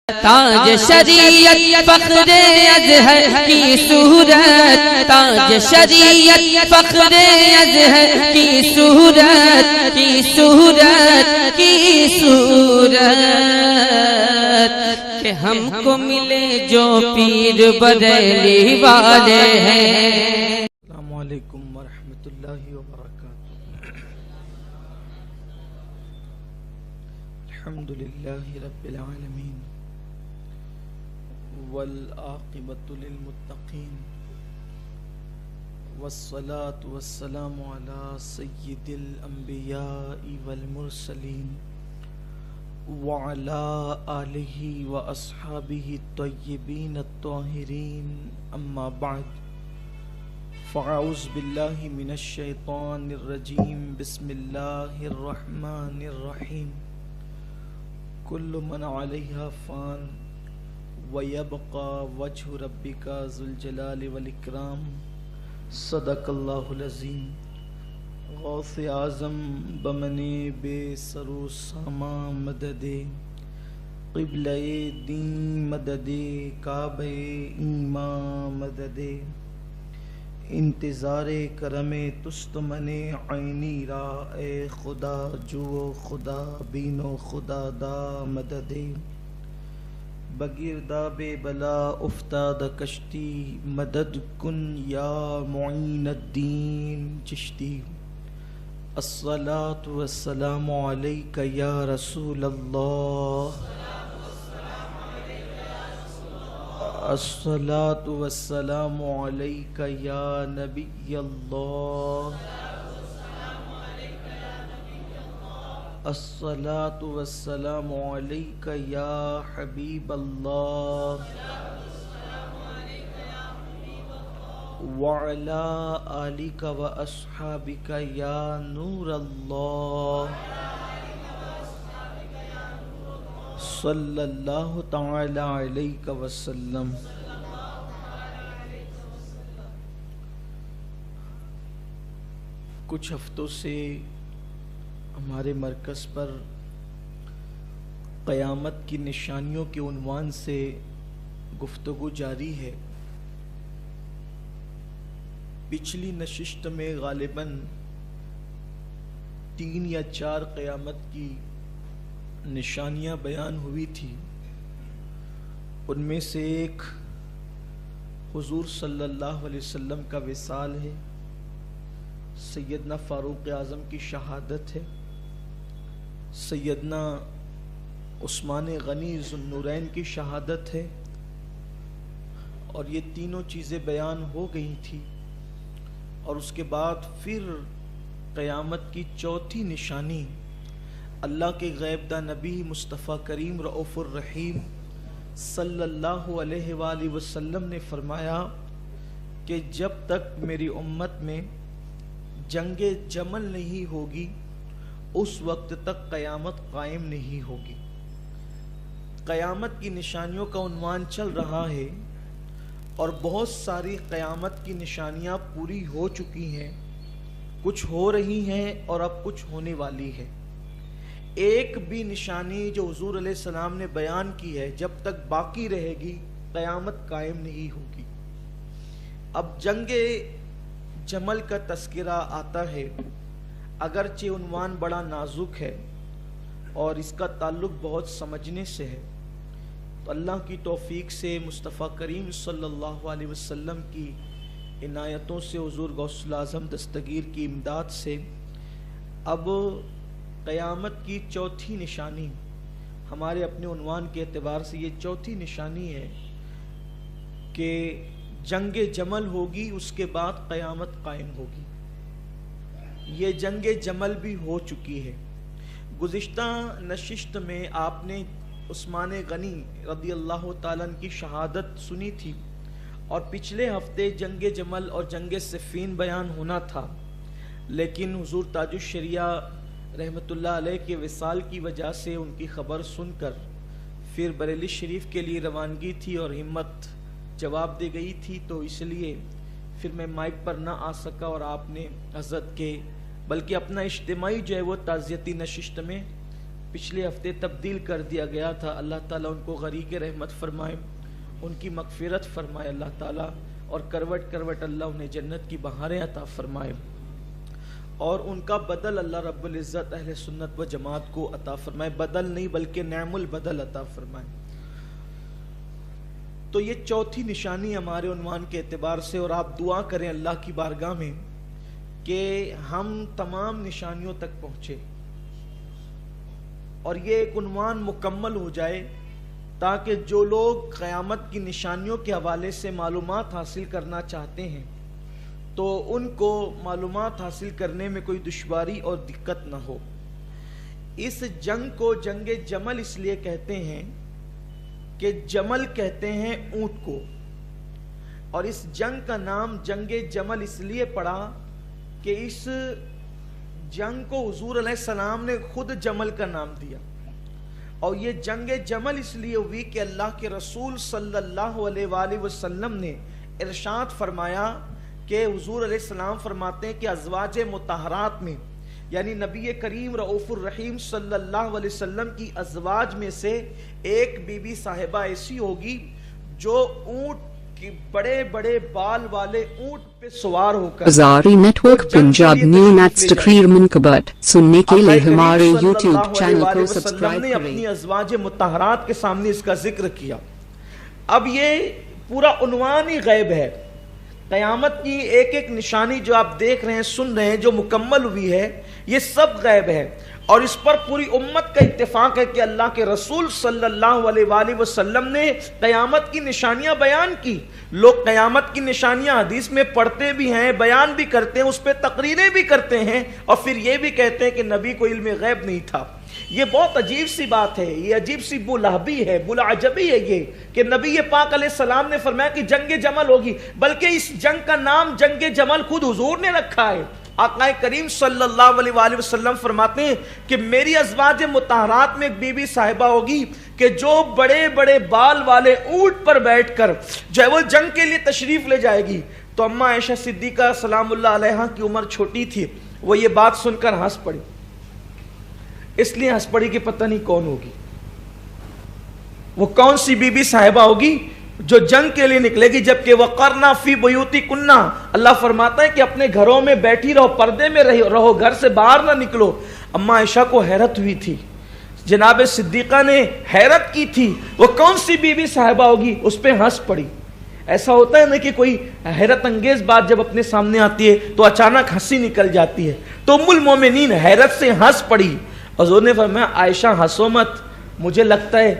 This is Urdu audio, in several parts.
تاج شریعت فخر ازہر کی صورت، تاج شریعت فخر ازہر کی صورت، کی صورت، کی صورت، کہ ہم کو ملے جو پیر بریلی والے ہیں۔ السلام علیکم ورحمۃ اللہ وبرکاتہ۔ الحمدللہ رب العالمین والعاقبۃ للمتقین والصلاة والسلام علی سید الانبیاء والمرسلین وعلی آلہ واصحابہ الطیبین الطاہرین، اما بعد، فاعوذ باللہ من الشیطان الرجیم، بسم اللہ الرحمن الرحیم۔ کل من علیہا فان وَيَبْقَى وَجْهُ رَبِّكَ ذُو الْجَلَالِ وَالْإِكْرَامِ۔ صدق اللہ العظیم۔ غوث اعظم بمنے بے سرو ساما مدد، قبلہ دین مدد، کعبہ ایمان مدد، انتظار کرم تست منے عینی را، اے خدا جو خدا بینو خدا دا مدد۔ بگرداب بلا افتاد کشتی، مدد کن یا معین الدین چشتی۔ الصلاة والسلام علیک یا رسول اللہ، الصلاة والسلام علیک یا نبی اللہ، الصلاة والسلام علیک یا حبیب اللہ، وعلی آلک واصحابک یا نور اللہ، صلی اللہ تعالی علیہ وسلم۔ کچھ ہفتوں سے ہمارے مرکز پر قیامت کی نشانیوں کے عنوان سے گفتگو جاری ہے۔ پچھلی نشست میں غالباً 3 یا 4 قیامت کی نشانیاں بیان ہوئی تھی۔ ان میں سے ایک حضور صلی اللہ علیہ وسلم کا وصال ہے، سیدنا فاروق اعظم کی شہادت ہے، سیدنا عثمان غنی ذو النورین کی شہادت ہے، اور یہ تینوں چیزیں بیان ہو گئی تھی۔ اور اس کے بعد پھر قیامت کی چوتھی نشانی اللہ کے غیب داں نبی مصطفیٰ کریم رؤوف الرحیم صلی اللہ علیہ وآلہ وسلم نے فرمایا کہ جب تک میری امت میں جنگ جمل نہیں ہوگی اس وقت تک قیامت قائم نہیں ہوگی۔ قیامت کی نشانیوں کا عنوان چل رہا ہے، اور بہت ساری قیامت کی نشانیاں پوری ہو چکی ہیں، کچھ ہو رہی ہیں اور اب کچھ ہونے والی ہے۔ ایک بھی نشانی جو حضور علیہ السلام نے بیان کی ہے جب تک باقی رہے گی قیامت قائم نہیں ہوگی۔ اب جنگ جمل کا تذکرہ آتا ہے، اگرچہ عنوان بڑا نازک ہے اور اس کا تعلق بہت سمجھنے سے ہے، تو اللہ کی توفیق سے مصطفیٰ کریم صلی اللہ علیہ وسلم کی عنایتوں سے، حضور غوث الاعظم دستگیر کی امداد سے، اب قیامت کی چوتھی نشانی ہمارے اپنے عنوان کے اعتبار سے یہ چوتھی نشانی ہے کہ جنگ جمل ہوگی، اس کے بعد قیامت قائم ہوگی۔ یہ جنگ جمل بھی ہو چکی ہے۔ گزشتہ نشست میں آپ نے عثمان غنی رضی اللہ تعالیٰ عنہ کی شہادت سنی تھی، اور پچھلے ہفتے جنگ جمل اور جنگ صفین بیان ہونا تھا، لیکن حضور تاج الشریعہ رحمۃ اللہ علیہ کے وصال کی وجہ سے ان کی خبر سن کر پھر بریلی شریف کے لیے روانگی تھی اور ہمت جواب دے گئی تھی، تو اس لیے پھر میں مائک پر نہ آ سکا، اور آپ نے حضرت کے بلکہ اپنا اجتماعی جو ہے وہ تعزیتی نشست میں پچھلے ہفتے تبدیل کر دیا گیا تھا. اللہ تعالیٰ ان کو غریق رحمت فرمائے, ان کی مغفرت فرمائے اللہ تعالیٰ, اور کروٹ کروٹ اللہ انہیں جنت کی بہاریں عطا فرمائے, اور ان کا بدل اللہ رب العزت اہل سنت و جماعت کو عطا فرمائے. بدل نہیں بلکہ نعم البدل عطا فرمائے. تو یہ چوتھی نشانی ہمارے عنوان کے اعتبار سے, اور آپ دعا کریں اللہ کی بارگاہ میں کہ ہم تمام نشانیوں تک پہنچے اور یہ ایک عنوان مکمل ہو جائے, تاکہ جو لوگ قیامت کی نشانیوں کے حوالے سے معلومات حاصل کرنا چاہتے ہیں تو ان کو معلومات حاصل کرنے میں کوئی دشواری اور دقت نہ ہو. اس جنگ کو جنگ جمل اس لیے کہتے ہیں کہ جمل کہتے ہیں اونٹ کو, اور اس جنگ کا نام جنگ جمل اس لیے پڑا کہ اس جنگ کو حضور علیہ السلام نے خود جمل کا نام دیا. اور یہ جنگ جمل اس لیے ہوئی کہ اللہ کے رسول صلی اللہ علیہ وآلہ وسلم نے ارشاد فرمایا کہ حضور علیہ السلام فرماتے ہیں کہ ازواج مطہرات میں, یعنی نبی کریم رؤوف الرحیم صلی اللہ علیہ وسلم کی ازواج میں سے ایک بی بی صاحبہ ایسی ہوگی جو اونٹ کی بڑے بڑے بال والے اونٹ پہ سوار ہو کر ازاری نیٹ ورک پنجاب نیو نیٹس تقریر منقبت سننے کے لیے ہمارے یوٹیوب چینل کو سبسکرائب نے کریں. اپنی ازواج مطہرات کے سامنے اس کا ذکر کیا. اب یہ پورا عنوان ہی غیب ہے. قیامت کی ایک ایک نشانی جو آپ دیکھ رہے ہیں, سن رہے ہیں, جو مکمل ہوئی ہے, یہ سب غیب ہے, اور اس پر پوری امت کا اتفاق ہے کہ اللہ کے رسول صلی اللہ علیہ وآلہ وسلم نے قیامت کی نشانیاں بیان کی. لوگ قیامت کی نشانیاں حدیث میں پڑھتے بھی ہیں, بیان بھی کرتے ہیں, اس پہ تقریریں بھی کرتے ہیں, اور پھر یہ بھی کہتے ہیں کہ نبی کو علم غیب نہیں تھا. یہ بہت عجیب سی بات ہے, یہ عجیب سی بلہبی ہے, بلعجبی ہے یہ کہ نبی پاک علیہ السلام نے فرمایا کہ جنگ جمل ہوگی, بلکہ اس جنگ کا نام جنگ جمل خود حضور نے رکھا ہے. آقا کریم صلی اللہ علیہ وآلہ وسلم فرماتے ہیں کہ میری ازواج مطہرات میں ایک بی بی صاحبہ ہوگی کہ جو بڑے بڑے بال والے اونٹ پر بیٹھ کر جو ہے وہ جنگ کے لیے تشریف لے جائے گی. تو اماں عائشہ صدیقہ سلام اللہ علیہا کی عمر چھوٹی تھی, وہ یہ بات سن کر ہنس پڑی. اس لیے ہنس پڑی کہ پتہ نہیں کون ہوگی, وہ کون سی بی بی صاحبہ ہوگی جو جنگ کے لیے نکلے گی. جبکہ وقرنا فی بیوتکنا, اللہ فرماتا ہے کہ اپنے گھروں میں بیٹھی رہو, پردے میں رہو, گھر سے باہر نہ نکلو. اماں عائشہ کو حیرت ہوئی تھی, جناب صدیقہ نے حیرت کی تھی, وہ کون سی بی بی صاحبہ ہوگی, اس پہ ہنس پڑی. ایسا ہوتا ہے نا کہ کوئی حیرت انگیز بات جب اپنے سامنے آتی ہے تو اچانک ہنسی نکل جاتی ہے. تو ام المومنین حیرت سے ہنس پڑی. حضور نے فرمایا عائشہ ہنسو مت, مجھے لگتا ہے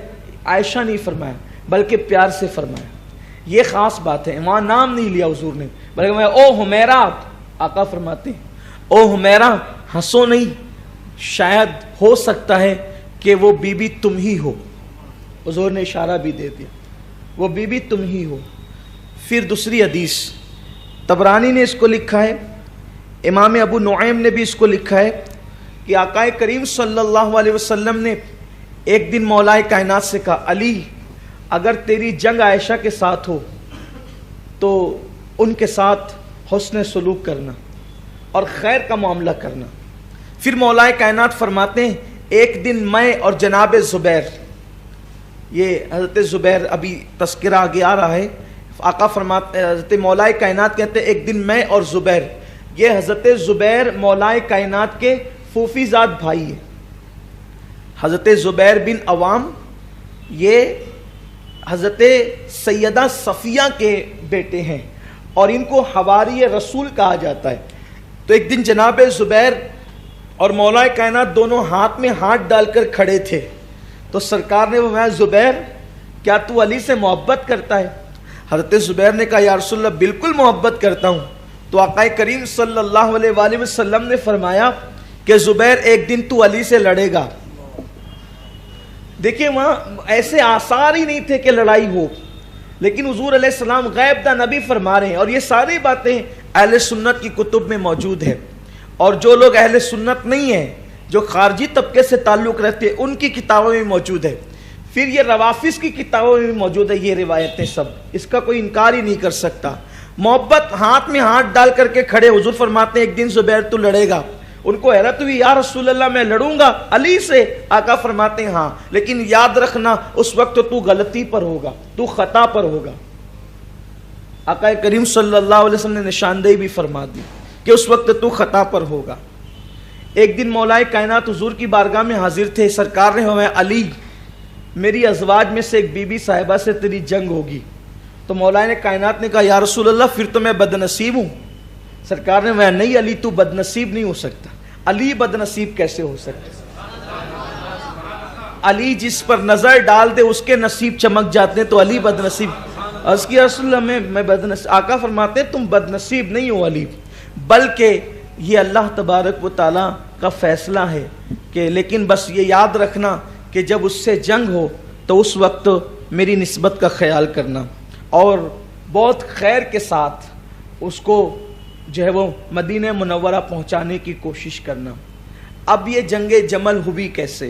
عائشہ نہیں فرمایا بلکہ پیار سے فرمایا. یہ خاص بات ہے, وہاں نام نہیں لیا حضور نے, بلکہ میں او حمیرہ, آقا فرماتے ہیں او حمیرہ ہنسو نہیں, شاید ہو سکتا ہے کہ وہ بی بی تم ہی ہو. حضور نے اشارہ بھی دے دیا, وہ بی بی تم ہی ہو. پھر دوسری حدیث طبرانی نے اس کو لکھا ہے, امام ابو نعیم نے بھی اس کو لکھا ہے کہ آقا کریم صلی اللہ علیہ وسلم نے ایک دن مولا کائنات سے کہا, علی اگر تیری جنگ عائشہ کے ساتھ ہو تو ان کے ساتھ حسن سلوک کرنا اور خیر کا معاملہ کرنا. پھر مولا کائنات فرماتے ہیں ایک دن میں اور جناب زبیر, یہ حضرت زبیر ابھی تذکرہ آگے آ رہا ہے, آقا فرماتے حضرت مولا کائنات کہتے ہیں ایک دن میں اور زبیر, یہ حضرت زبیر مولا کائنات کے پھوپھی زاد بھائی ہیں. حضرت زبیر بن عوام یہ حضرت سیدہ صفیہ کے بیٹے ہیں اور ان کو حواری رسول کہا جاتا ہے. تو ایک دن جناب زبیر اور مولا کائنات دونوں ہاتھ میں ہاتھ ڈال کر کھڑے تھے, تو سرکار نے فرمایا زبیر کیا تو علی سے محبت کرتا ہے؟ حضرت زبیر نے کہا یا رسول اللہ بالکل محبت کرتا ہوں. تو آقا کریم صلی اللہ علیہ وآلہ وسلم نے فرمایا کہ زبیر ایک دن تو علی سے لڑے گا. دیکھیں وہاں ایسے آثار ہی نہیں تھے کہ لڑائی ہو, لیکن حضور علیہ السلام غیب دا نبی فرما رہے ہیں, اور یہ ساری باتیں اہل سنت کی کتب میں موجود ہے. اور جو لوگ اہل سنت نہیں ہیں, جو خارجی طبقے سے تعلق رہتے ہیں, ان کی کتابوں میں موجود ہے. پھر یہ روافظ کی کتابوں میں بھی موجود ہے یہ روایتیں سب, اس کا کوئی انکار ہی نہیں کر سکتا. محبت ہاتھ میں ہاتھ ڈال کر کے کھڑے, حضور فرماتے ہیں ایک دن زبیر تو لڑے گا. ان کو حیرت ہوئی، یا رسول اللہ میں لڑوں گا علی سے؟ آقا فرماتے ہیں ہاں، لیکن یاد رکھنا اس وقت تو غلطی پر ہوگا، تو خطا پر ہوگا۔ آقا کریم صلی اللہ علیہ وسلم نے نشاندہی بھی فرما دی کہ اس وقت تو خطا پر ہوگا۔ ایک دن مولا کائنات حضور کی بارگاہ میں حاضر تھے، سرکار نے فرمایا علی میری ازواج میں سے ایک بی بی صاحبہ سے تیری جنگ ہوگی۔ تو مولا کائنات نے کہا یا رسول اللہ پھر تو میں بد نصیب ہوں۔ سرکار نے فرمایا نہیں علی تو بد نصیب نہیں ہو سکتا۔ علی بد نصیب کیسے ہو سکتا؟ علی جس پر نظر ڈال دے اس کے نصیب چمک جاتے ہیں، تو علی بد نصیب؟ عرض کیا رسول اللہ میں بد نصیب؟ آقا فرماتے ہیں تم بد نصیب نہیں ہو علی، بلکہ یہ اللہ تبارک و تعالیٰ کا فیصلہ ہے کہ لیکن بس یہ یاد رکھنا کہ جب اس سے جنگ ہو تو اس وقت میری نسبت کا خیال کرنا اور بہت خیر کے ساتھ اس کو جو ہے وہ مدینہ منورہ پہنچانے کی کوشش کرنا۔ اب یہ جنگ جمل ہوئی کیسے؟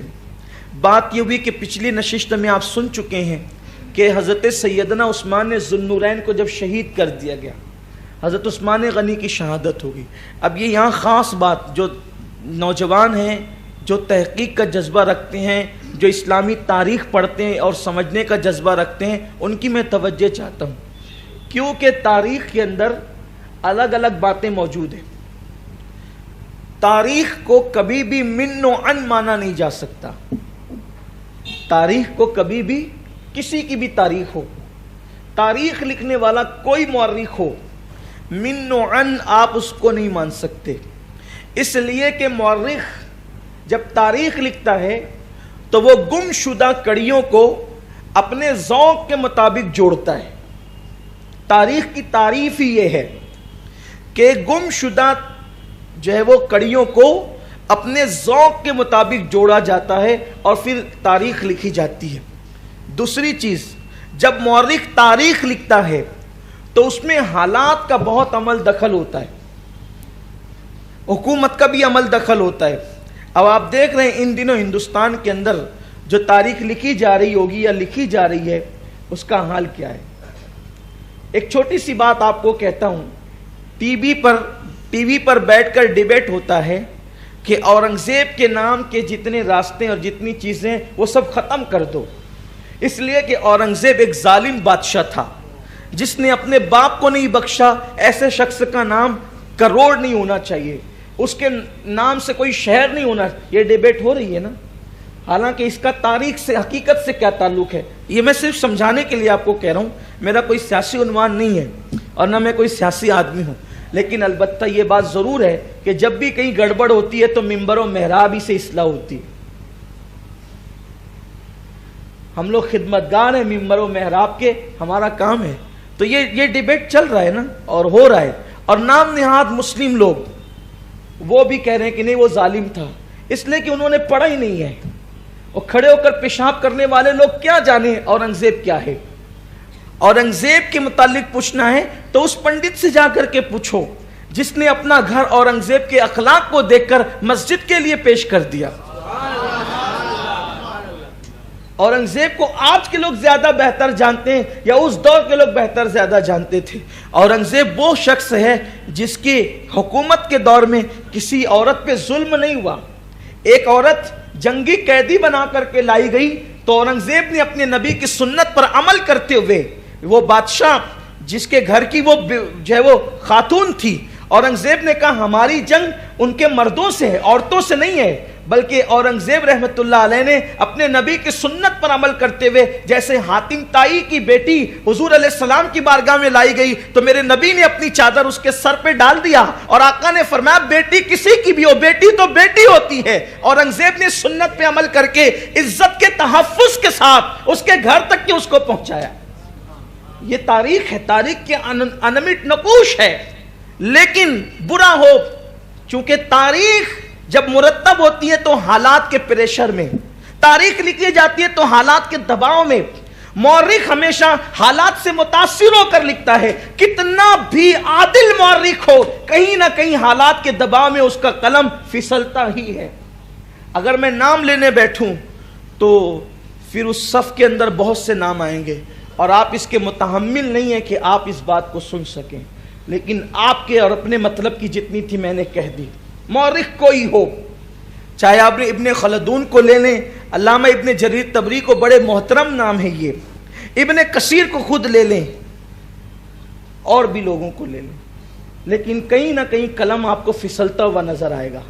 بات یہ ہوئی کہ پچھلی نشست میں آپ سن چکے ہیں کہ حضرت سیدنا عثمان ذو النورین کو جب شہید کر دیا گیا، حضرت عثمان غنی کی شہادت ہوگی۔ اب یہ یہاں خاص بات، جو نوجوان ہیں، جو تحقیق کا جذبہ رکھتے ہیں، جو اسلامی تاریخ پڑھتے ہیں اور سمجھنے کا جذبہ رکھتے ہیں، ان کی میں توجہ چاہتا ہوں، کیونکہ تاریخ کے اندر الگ الگ باتیں موجود ہیں۔ تاریخ کو کبھی بھی من و عن مانا نہیں جا سکتا۔ تاریخ کو کبھی بھی، کسی کی بھی تاریخ ہو، تاریخ لکھنے والا کوئی مورخ ہو، من و عن آپ اس کو نہیں مان سکتے، اس لیے کہ مورخ جب تاریخ لکھتا ہے تو وہ گم شدہ کڑیوں کو اپنے ذوق کے مطابق جوڑتا ہے۔ تاریخ کی تعریف ہی یہ ہے کہ گم شدہ جو ہے وہ کڑیوں کو اپنے ذوق کے مطابق جوڑا جاتا ہے اور پھر تاریخ لکھی جاتی ہے۔ دوسری چیز، جب مورخ تاریخ لکھتا ہے تو اس میں حالات کا بہت عمل دخل ہوتا ہے، حکومت کا بھی عمل دخل ہوتا ہے۔ اب آپ دیکھ رہے ہیں ان دنوں ہندوستان کے اندر جو تاریخ لکھی جا رہی ہوگی یا لکھی جا رہی ہے، اس کا حال کیا ہے؟ ایک چھوٹی سی بات آپ کو کہتا ہوں، ٹی وی پر بیٹھ کر ڈیبیٹ ہوتا ہے کہ اورنگزیب کے نام کے جتنے راستے اور جتنی چیزیں وہ سب ختم کر دو، اس لیے کہ اورنگزیب ایک ظالم بادشاہ تھا جس نے اپنے باپ کو نہیں بخشا۔ ایسے شخص کا نام کروڑ نہیں ہونا چاہیے، اس کے نام سے کوئی شہر نہیں ہونا۔ یہ ڈیبیٹ ہو رہی ہے نا، حالانکہ اس کا تاریخ سے، حقیقت سے کیا تعلق ہے؟ یہ میں صرف سمجھانے کے لیے آپ کو کہہ رہا ہوں، میرا کوئی سیاسی عنوان نہیں ہے اور نہ میں کوئی سیاسی آدمی ہوں، لیکن البتہ یہ بات ضرور ہے کہ جب بھی کہیں گڑبڑ ہوتی ہے تو ممبر و محراب ہی سے اصلاح ہوتی ہے۔ ہم لوگ خدمتگار ہیں ممبر و محراب کے، ہمارا کام ہے۔ تو یہ ڈیبیٹ چل رہا ہے نا، اور ہو رہا ہے، اور نام نہاد مسلم لوگ وہ بھی کہہ رہے ہیں کہ نہیں وہ ظالم تھا، اس لیے کہ انہوں نے پڑھا ہی نہیں ہے، اور کھڑے ہو کر پیشاب کرنے والے لوگ کیا جانے اورنگزیب کیا ہے۔ اورنگزیب کے متعلق پوچھنا ہے تو اس پنڈت سے جا کر کے پوچھو جس نے اپنا گھر اورنگزیب کے اخلاق کو دیکھ کر مسجد کے لیے پیش کر دیا۔ اورنگزیب کو آج کے لوگ زیادہ بہتر جانتے ہیں یا اس دور کے لوگ بہتر زیادہ جانتے تھے؟ اورنگزیب وہ شخص ہے جس کی حکومت کے دور میں کسی عورت پہ ظلم نہیں ہوا۔ ایک عورت جنگی قیدی بنا کر کے لائی گئی تو اورنگزیب نے اپنے نبی کی سنت پر عمل کرتے ہوئے، وہ بادشاہ جس کے گھر کی وہ جو ہے وہ خاتون تھی، اورنگزیب نے کہا ہماری جنگ ان کے مردوں سے ہے، عورتوں سے نہیں ہے، بلکہ اورنگزیب رحمت اللہ علیہ نے اپنے نبی کی سنت پر عمل کرتے ہوئے، جیسے حاتم طائی کی بیٹی حضور علیہ السلام کی بارگاہ میں لائی گئی تو میرے نبی نے اپنی چادر اس کے سر پہ ڈال دیا اور آقا نے فرمایا بیٹی کسی کی بھی ہو، بیٹی تو بیٹی ہوتی ہے۔ اورنگزیب نے سنت پہ عمل کر کے عزت کے تحفظ کے ساتھ اس کے گھر تک کے اس کو پہنچایا۔ یہ تاریخ ہے، تاریخ کے انمٹ نقوش ہے، لیکن برا ہو چونکہ تاریخ جب مرتب ہوتی ہے تو حالات کے پریشر میں، تاریخ لکھی جاتی ہے تو حالات کے دباؤ میں، مورخ ہمیشہ حالات سے متاثر ہو کر لکھتا ہے۔ کتنا بھی عادل مورخ ہو، کہیں نہ کہیں حالات کے دباؤ میں اس کا قلم پھسلتا ہی ہے۔ اگر میں نام لینے بیٹھوں تو پھر اس صف کے اندر بہت سے نام آئیں گے اور آپ اس کے متحمل نہیں ہیں کہ آپ اس بات کو سن سکیں، لیکن آپ کے اور اپنے مطلب کی جتنی تھی میں نے کہہ دی۔ مورخ کوئی ہو، چاہے آپ نے ابن خلدون کو لے لیں، علامہ ابن جریر طبری کو بڑے محترم نام ہے یہ، ابن کثیر کو خود لے لیں اور بھی لوگوں کو لے لیں، لیکن کہیں نہ کہیں قلم آپ کو پھسلتا ہوا نظر آئے گا.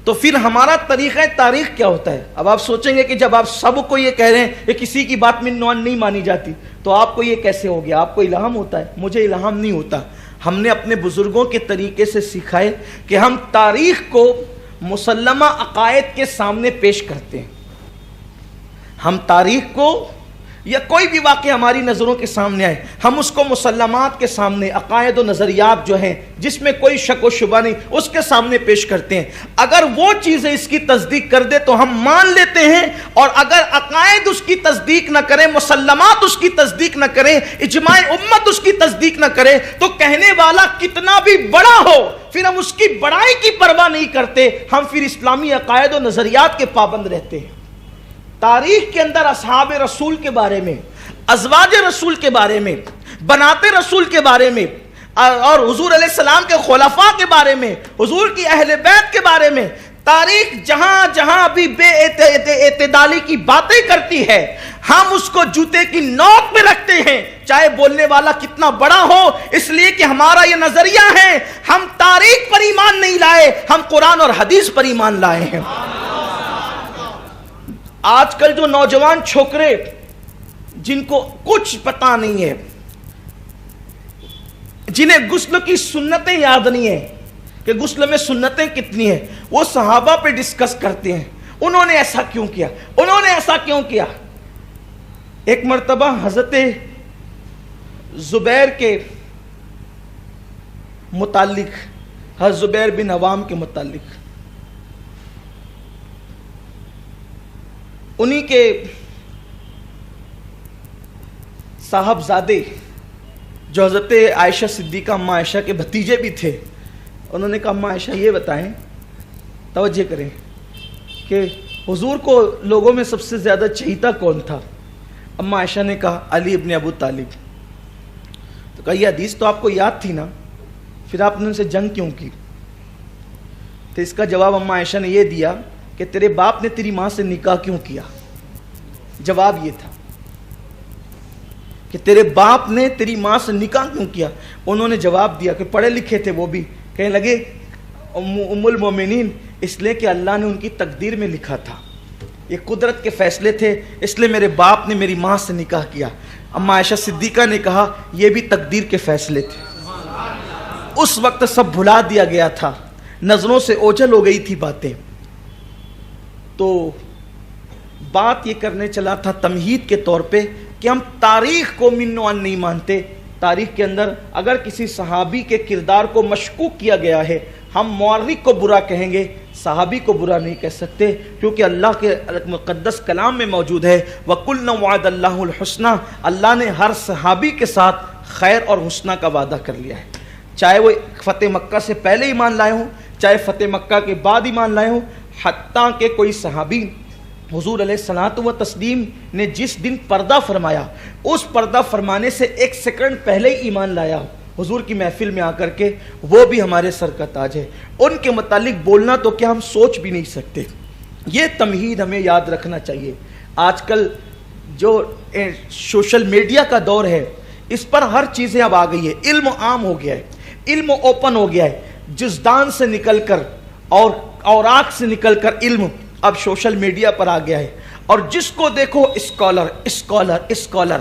تو پھر ہمارا طریقہ تاریخ کیا ہوتا ہے؟ اب آپ سوچیں گے کہ جب آپ سب کو یہ کہہ رہے ہیں کہ کسی کی بات من نوان نہیں مانی جاتی، تو آپ کو یہ کیسے ہو گیا؟ آپ کو الہام ہوتا ہے؟ مجھے الہام نہیں ہوتا. ہم نے اپنے بزرگوں کے طریقے سے سیکھا ہے کہ ہم تاریخ کو مسلمہ عقائد کے سامنے پیش کرتے ہیں. ہم تاریخ کو یا کوئی بھی واقعہ ہماری نظروں کے سامنے آئے، ہم اس کو مسلمات کے سامنے، عقائد و نظریات جو ہیں جس میں کوئی شک و شبہ نہیں، اس کے سامنے پیش کرتے ہیں. اگر وہ چیزیں اس کی تصدیق کر دے تو ہم مان لیتے ہیں، اور اگر عقائد اس کی تصدیق نہ کریں، مسلمات اس کی تصدیق نہ کریں، اجماع امت اس کی تصدیق نہ کرے، تو کہنے والا کتنا بھی بڑا ہو پھر ہم اس کی بڑائی کی پرواہ نہیں کرتے، ہم پھر اسلامی عقائد و نظریات کے پابند رہتے ہیں. تاریخ کے اندر اصحاب رسول کے بارے میں، ازواج رسول کے بارے میں، بنات رسول کے بارے میں، اور حضور علیہ السلام کے خلفاء کے بارے میں، حضور کی اہل بیت کے بارے میں، تاریخ جہاں جہاں بھی بے اعتدالی کی باتیں کرتی ہے، ہم اس کو جوتے کی نوک پہ رکھتے ہیں، چاہے بولنے والا کتنا بڑا ہو، اس لیے کہ ہمارا یہ نظریہ ہے، ہم تاریخ پر ایمان نہیں لائے، ہم قرآن اور حدیث پر ایمان لائے ہیں. آج کل جو نوجوان چھوکرے جن کو کچھ پتا نہیں ہے، جنہیں غسل کی سنتیں یاد نہیں ہیں کہ غسل میں سنتیں کتنی ہیں، وہ صحابہ پہ ڈسکس کرتے ہیں، انہوں نے ایسا کیوں کیا، انہوں نے ایسا کیوں کیا. ایک مرتبہ حضرت زبیر کے متعلق، حضرت زبیر بن عوام کے متعلق، انہی کے صاحبزادے جو حضرت عائشہ صدیقہ اماں عائشہ کے بھتیجے بھی تھے، انہوں نے کہا اماں عائشہ یہ بتائیں، توجہ کریں کہ حضور کو لوگوں میں سب سے زیادہ چہیتا کون تھا؟ اماں عائشہ نے کہا علی ابن ابو طالب. تو کہا یہ حدیث تو آپ کو یاد تھی نا، پھر آپ نے ان سے جنگ کیوں کی؟ تو اس کا جواب اماں عائشہ نے یہ دیا کہ تیرے باپ نے تیری ماں سے نکاح کیوں کیا؟ جواب یہ تھا کہ تیرے باپ نے تیری ماں سے نکاح کیوں کیا؟ انہوں نے جواب دیا کہ پڑھے لکھے تھے وہ بھی، کہنے لگے ام المومنین، اس لیے کہ اللہ نے ان کی تقدیر میں لکھا تھا، یہ قدرت کے فیصلے تھے، اس لیے میرے باپ نے میری ماں سے نکاح کیا. اماں عائشہ صدیقہ نے کہا یہ بھی تقدیر کے فیصلے تھے. اس وقت سب بھلا دیا گیا تھا، نظروں سے اوجھل ہو گئی تھی باتیں. تو بات یہ کرنے چلا تھا تمہید کے طور پہ کہ ہم تاریخ کو من نوان نہیں مانتے. تاریخ کے اندر اگر کسی صحابی کے کردار کو مشکوک کیا گیا ہے، ہم مورخ کو برا کہیں گے، صحابی کو برا نہیں کہہ سکتے، کیونکہ اللہ کے مقدس کلام میں موجود ہے وَقُلْنَا وَعَدَ اللَّهُ الْحُسْنَى، اللہ نے ہر صحابی کے ساتھ خیر اور حسنہ کا وعدہ کر لیا ہے، چاہے وہ فتح مکہ سے پہلے ایمان لائے ہوں، چاہے فتح مکہ کے بعد ایمان لائے ہوں. حتیٰ کہ کوئی صحابی حضور علیہ الصلوۃ والتسلیم نے جس دن پردہ فرمایا، اس پردہ فرمانے سے ایک سیکنڈ پہلے ہی ایمان لایا حضور کی محفل میں آ کر کے، وہ بھی ہمارے سر کا تاج ہے. ان کے متعلق بولنا تو کیا ہم سوچ بھی نہیں سکتے. یہ تمہید ہمیں یاد رکھنا چاہیے. آج کل جو سوشل میڈیا کا دور ہے، اس پر ہر چیزیں اب آ گئی ہے، علم عام ہو گیا ہے، علم اوپن ہو گیا ہے، جزدان سے نکل کر اور اوراق سے نکل کر علم اب سوشل میڈیا پر آ گیا ہے. اور جس کو دیکھو اسکالر اسکالر اسکالر.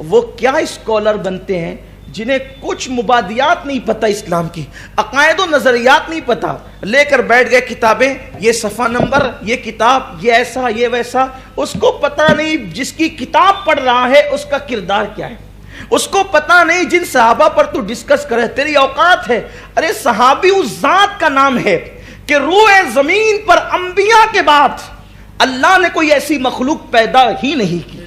وہ کیا اسکالر بنتے ہیں جنہیں کچھ مبادیات نہیں پتہ، اسلام کی عقائد و نظریات نہیں پتہ، لے کر بیٹھ گئے کتابیں، یہ صفحہ نمبر، یہ کتاب، یہ ایسا یہ ویسا. اس کو پتہ نہیں جس کی کتاب پڑھ رہا ہے اس کا کردار کیا ہے، اس کو پتہ نہیں جن صحابہ پر تو ڈسکس کرے تیری اوقات ہے. ارے صحابی اس ذات کا نام ہے کہ روح زمین پر انبیاء کے بعد اللہ نے کوئی ایسی مخلوق پیدا ہی نہیں کی.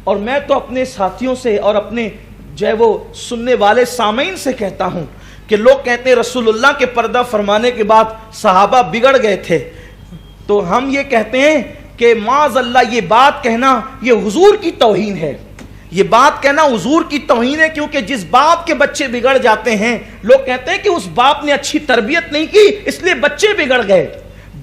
اور میں تو اپنے ساتھیوں سے اور اپنے جو ہے وہ سننے والے سامعین سے کہتا ہوں کہ لوگ کہتے ہیں رسول اللہ کے پردہ فرمانے کے بعد صحابہ بگڑ گئے تھے، تو ہم یہ کہتے ہیں کہ معاذ اللہ، یہ بات کہنا یہ حضور کی توہین ہے، یہ بات کہنا حضور کی توہین ہے، کیونکہ جس باپ کے بچے بگڑ جاتے ہیں لوگ کہتے ہیں کہ اس باپ نے اچھی تربیت نہیں کی اس لیے بچے بگڑ گئے.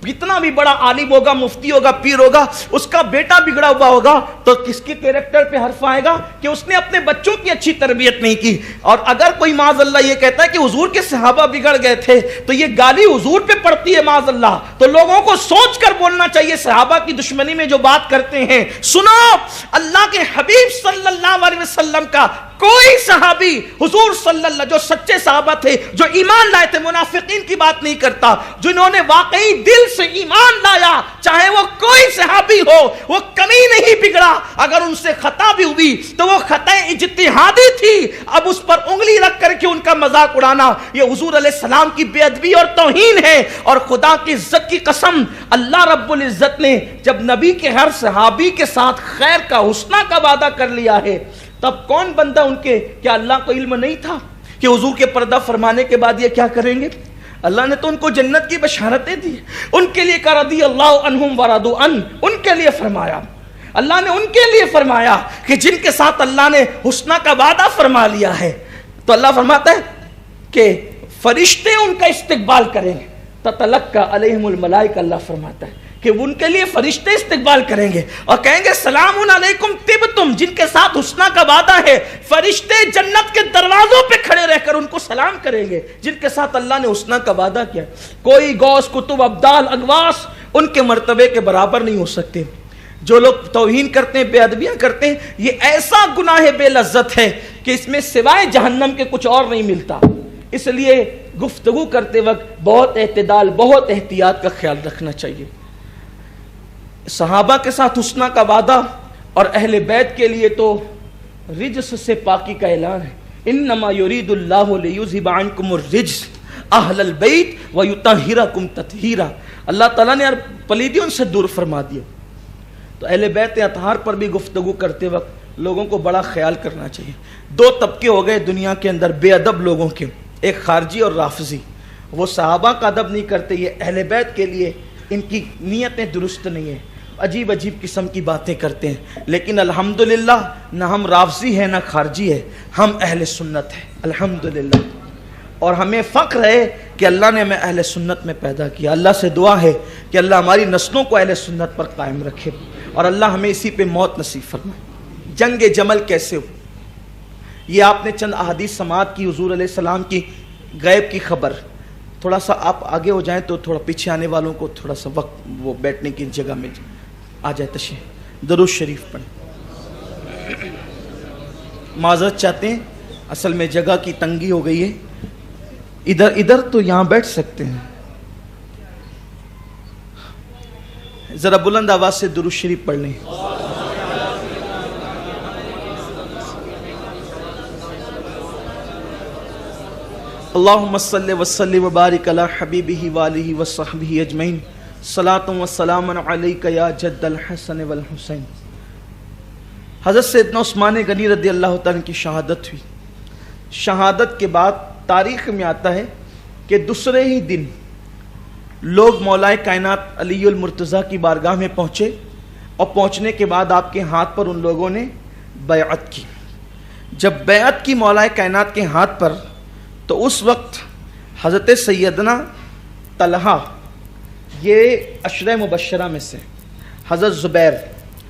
کتنا بھی بڑا عالم ہوگا، مفتی ہوگا، پیر ہوگا، اس کا بیٹا بگڑا ہوا ہوگا تو کس کے کیریکٹر پہ حرف آئے گا کہ اس نے اپنے بچوں کی اچھی تربیت نہیں کی. اور اگر کوئی معاذ اللہ یہ کہتا ہے کہ حضور کے صحابہ بگڑ گئے تھے تو یہ گالی حضور پہ پڑتی ہے معاذ اللہ. تو لوگوں کو سوچ کر بولنا چاہیے. صحابہ کی دشمنی میں جو بات کرتے ہیں، سنو، اللہ کے حبیب صلی اللہ علیہ وسلم کا کوئی صحابی حضور صلی اللہ جو سچے صحابہ تھے، جو ایمان لائے تھے، منافقین کی بات نہیں کرتا، جنہوں نے واقعی دل سے ایمان لایا، چاہے وہ کوئی صحابی ہو، وہ کمی نہیں بگڑا. اگر ان سے خطا بھی ہوئی تو وہ خطا اجتہادی تھی. اب اس پر انگلی رکھ کر کے ان کا مذاق اڑانا یہ حضور علیہ السلام کی بے ادبی اور توہین ہے. اور خدا کی عزت کی قسم، اللہ رب العزت نے جب نبی کے ہر صحابی کے ساتھ خیر کا، حسنہ کا وعدہ کر لیا ہے، تب کون بندہ ان کے، کیا اللہ کو علم نہیں تھا کہ حضور کے پردہ فرمانے کے بعد یہ کیا کریں گے؟ اللہ نے تو ان کو جنت کی بشارتیں دی. ان کے لیے کہ رضی اللہ عنہم ورضوا عنہ، ان کے لیے فرمایا، اللہ نے ان کے لیے فرمایا کہ جن کے ساتھ اللہ نے حسنہ کا وعدہ فرما لیا ہے، تو اللہ فرماتا ہے کہ فرشتے ان کا استقبال کریں گے. تتلقى علیہم الملائکہ، اللہ فرماتا ہے کہ ان کے لیے فرشتے استقبال کریں گے اور کہیں گے سلام علیکم طبتم. جن کے ساتھ حسنہ کا وعدہ ہے، فرشتے جنت کے دروازوں پہ کھڑے رہ کر ان کو سلام کریں گے جن کے ساتھ اللہ نے حسنہ کا وعدہ کیا. کوئی غوث، کتب، ابدال، اغواث ان کے مرتبے کے برابر نہیں ہو سکتے. جو لوگ توہین کرتے ہیں، بے ادبیاں کرتے ہیں، یہ ایسا گناہ بے لذت ہے کہ اس میں سوائے جہنم کے کچھ اور نہیں ملتا. اس لیے گفتگو کرتے وقت بہت اعتدال، بہت احتیاط کا خیال رکھنا چاہیے. صحابہ کے ساتھ حسنہ کا وعدہ اور اہل بیت کے لیے تو رجس سے پاکی کا اعلان ہے. انما یرید اللہ لیذھب عنکم الرجس اہل البیت ویطہرکم تطہیرا. اللہ تعالیٰ نے پلیدیوں سے دور فرما دیا. تو اہل بیت اطہار پر بھی گفتگو کرتے وقت لوگوں کو بڑا خیال کرنا چاہیے. دو طبقے ہو گئے دنیا کے اندر بے ادب لوگوں کے، ایک خارجی اور رافضی. وہ صحابہ کا ادب نہیں کرتے، یہ اہل بیت کے لیے ان کی نیتیں درست نہیں ہیں، عجیب عجیب قسم کی باتیں کرتے ہیں. لیکن الحمدللہ نہ ہم رافضی ہیں نہ خارجی ہے، ہم اہل سنت ہیں الحمدللہ. اور ہمیں فخر ہے کہ اللہ نے ہمیں اہل سنت میں پیدا کیا. اللہ سے دعا ہے کہ اللہ ہماری نسلوں کو اہل سنت پر قائم رکھے اور اللہ ہمیں اسی پہ موت نصیب فرمائے. جنگ جمل کیسے ہو، یہ آپ نے چند احادیث سماعت کی حضور علیہ السلام کی غیب کی خبر. تھوڑا سا آپ آگے ہو جائیں تو تھوڑا پیچھے آنے والوں کو تھوڑا سا وقت وہ بیٹھنے کی جگہ میں آ جائے. تشریف درود شریف پڑھیں. معذرت چاہتے ہیں، اصل میں جگہ کی تنگی ہو گئی ہے. ادھر تو یہاں بیٹھ سکتے ہیں. ذرا بلند آواز سے درود شریف پڑھ لیں. اللہم صلی وسلم وبارک علی حبیبہ وآلہ وصحبہ اجمعین. صلاۃ و سلام علیک یا جد الحسن والحسین. حضرت سیدنا عثمان غنی رضی اللہ تعالیٰ کی شہادت ہوئی. شہادت کے بعد تاریخ میں آتا ہے کہ دوسرے ہی دن لوگ مولا کائنات علی المرتضیٰ کی بارگاہ میں پہنچے اور پہنچنے کے بعد آپ کے ہاتھ پر ان لوگوں نے بیعت کی. جب بیعت کی مولا کائنات کے ہاتھ پر تو اس وقت حضرت سیدنا طلحہ، یہ عشرہ مبشرہ میں سے، حضرت زبیر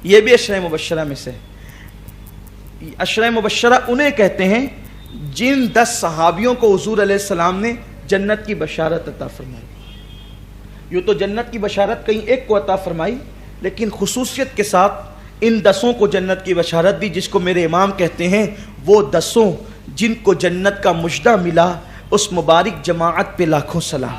یہ بھی عشرہ مبشرہ میں سے. عشرہ مبشرہ انہیں کہتے ہیں جن 10 صحابیوں کو حضور علیہ السلام نے جنت کی بشارت عطا فرمائی. یوں تو جنت کی بشارت کہیں ایک کو عطا فرمائی، لیکن خصوصیت کے ساتھ ان 10 کو جنت کی بشارت دی، جس کو میرے امام کہتے ہیں وہ 10 جن کو جنت کا مژدہ ملا. اس مبارک جماعت پہ لاکھوں سلام.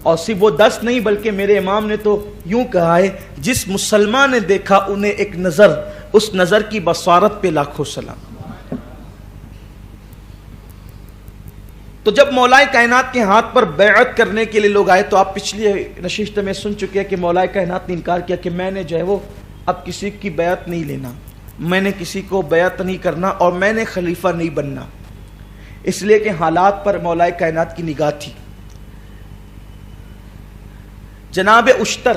اور صرف وہ 10 نہیں بلکہ میرے امام نے تو یوں کہا ہے جس مسلمان نے دیکھا انہیں ایک نظر، اس نظر کی بصارت پہ لاکھوں سلام. تو جب مولا کائنات کے ہاتھ پر بیعت کرنے کے لیے لوگ آئے تو آپ پچھلی نشست میں سن چکے ہیں کہ مولا کائنات نے انکار کیا کہ میں نے جو ہے وہ اب کسی کی بیعت نہیں لینا، میں نے کسی کو بیعت نہیں کرنا اور میں نے خلیفہ نہیں بننا. اس لیے کہ حالات پر مولا کائنات کی نگاہ تھی. جناب اشتر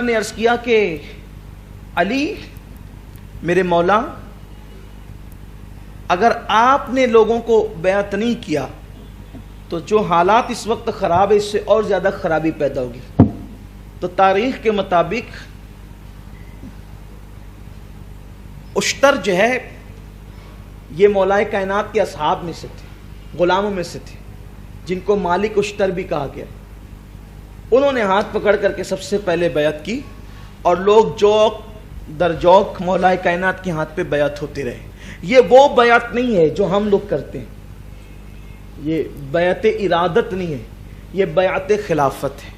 نے عرض کیا کہ علی میرے مولا اگر آپ نے لوگوں کو بیعت نہیں کیا تو جو حالات اس وقت خراب ہے اس سے اور زیادہ خرابی پیدا ہوگی. تو تاریخ کے مطابق اشتر جو ہے یہ مولائے کائنات کے اصحاب میں سے تھے, غلاموں میں سے تھے, جن کو مالک اشتر بھی کہا گیا. انہوں نے ہاتھ پکڑ کر کے سب سے پہلے بیعت کی اور لوگ جوک در جوک مولائے کائنات کے ہاتھ پہ بیعت ہوتے رہے. یہ وہ بیعت نہیں ہے جو ہم لوگ کرتے ہیں, یہ بیعت ارادت نہیں ہے, یہ بیعت خلافت ہے.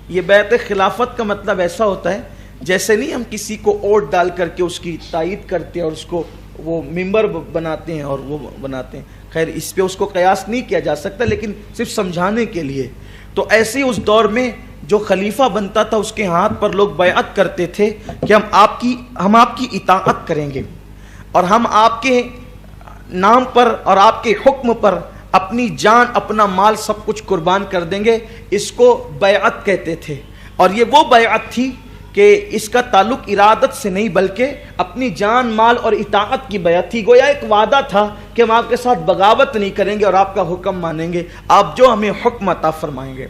یہ بیعت خلافت کا مطلب ایسا ہوتا ہے جیسے نہیں ہم کسی کو ووٹ ڈال کر کے اس کی تائید کرتے ہیں اور اس کو وہ ممبر بناتے ہیں اور وہ بناتے ہیں. خیر اس پہ اس کو قیاس نہیں کیا جا سکتا لیکن صرف سمجھانے کے لیے. تو ایسے ہی اس دور میں جو خلیفہ بنتا تھا اس کے ہاتھ پر لوگ بیعت کرتے تھے کہ ہم آپ کی اطاعت کریں گے اور ہم آپ کے نام پر اور آپ کے حکم پر اپنی جان اپنا مال سب کچھ قربان کر دیں گے. اس کو بیعت کہتے تھے. اور یہ وہ بیعت تھی کہ اس کا تعلق ارادت سے نہیں بلکہ اپنی جان مال اور اطاعت کی بیعت تھی. گویا ایک وعدہ تھا کہ ہم آپ کے ساتھ بغاوت نہیں کریں گے اور آپ کا حکم مانیں گے, آپ جو ہمیں حکم عطا فرمائیں گے.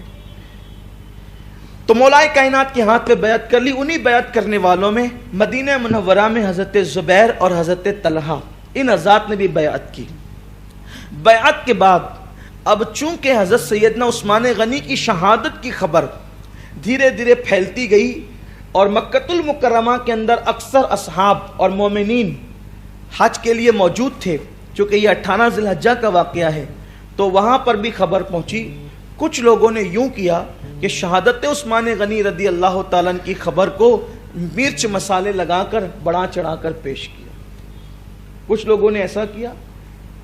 تو مولائے کائنات کے ہاتھ پہ بیعت کر لی. انہی بیعت کرنے والوں میں مدینہ منورہ میں حضرت زبیر اور حضرت طلحہ ان حضرات نے بھی بیعت کی. بیعت کے بعد اب چونکہ حضرت سیدنا عثمان غنی کی شہادت کی خبر دھیرے دھیرے پھیلتی گئی اور مکۃ المکرمہ کے اندر اکثر اصحاب اور مومنین حج کے لیے موجود تھے, چونکہ یہ 18 ذی الحجہ کا واقعہ ہے تو وہاں پر بھی خبر پہنچی. کچھ لوگوں نے یوں کیا کہ شہادت عثمان غنی رضی اللہ تعالیٰ عنہ کی خبر کو مرچ مسالے لگا کر بڑھا چڑھا کر پیش کیا. کچھ لوگوں نے ایسا کیا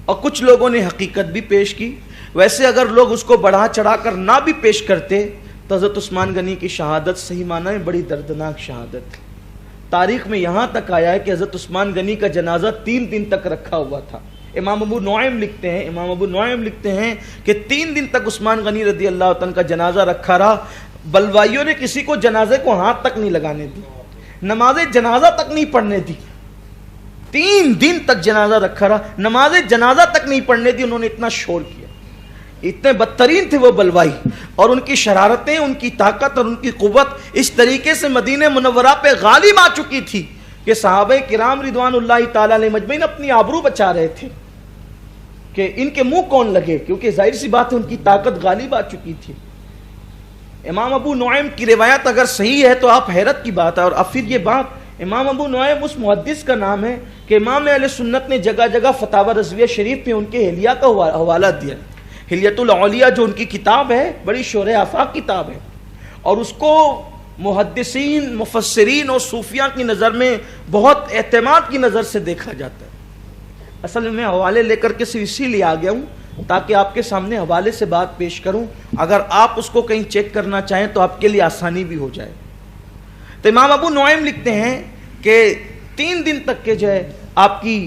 اور کچھ لوگوں نے حقیقت بھی پیش کی. ویسے اگر لوگ اس کو بڑھا چڑھا کر نہ بھی پیش کرتے تو حضرت عثمان غنی کی شہادت صحیح معنی میں بڑی دردناک شہادت تھی. تاریخ میں یہاں تک آیا ہے کہ حضرت عثمان غنی کا جنازہ 3 دن تک رکھا ہوا تھا. امام ابو نعیم لکھتے ہیں کہ 3 دن تک عثمان غنی رضی اللہ عنہ کا جنازہ رکھا رہا. بلوائیوں نے کسی کو جنازے کو ہاتھ تک نہیں لگانے دی, نماز جنازہ تک نہیں پڑھنے دی. 3 دن تک جنازہ رکھا رہا, نماز جنازہ تک نہیں پڑھنے دی. انہوں نے اتنا شور کیا, اتنے بدترین تھے وہ بلوائی, اور ان کی شرارتیں, ان کی طاقت اور ان کی قوت اس طریقے سے مدینہ منورہ پہ غالب آ چکی تھی کہ صحابہ کرام رضوان اللہ تعالیٰ علیہ مجمعین اپنی آبرو بچا رہے تھے کہ ان کے منہ کون لگے, کیونکہ ظاہر سی بات ہے ان کی طاقت غالب آ چکی تھی. امام ابو نعیم کی روایت اگر صحیح ہے تو آپ حیرت کی بات ہے. اور اب پھر یہ بات امام ابو نعیم اس محدث کا نام ہے کہ امام اہل سنت نے جگہ جگہ فتاوی رضویہ شریف میں ان کے حلیہ کا حوالہ دیا. حلیۃ الاولیاء جو ان کی کتاب ہے بڑی شورِ آفاق کتاب ہے, اور اس کو محدثین, مفسرین اور صوفیاء کی نظر میں بہت اعتماد کی نظر سے دیکھا جاتا ہے. اصل میں حوالے لے کر کے صرف اسی لیے آ گیا ہوں تاکہ آپ کے سامنے حوالے سے بات پیش کروں, اگر آپ اس کو کہیں چیک کرنا چاہیں تو آپ کے لیے آسانی بھی ہو جائے. تو امام ابو نعیم لکھتے ہیں کہ 3 دن تک کے جو ہے آپ کی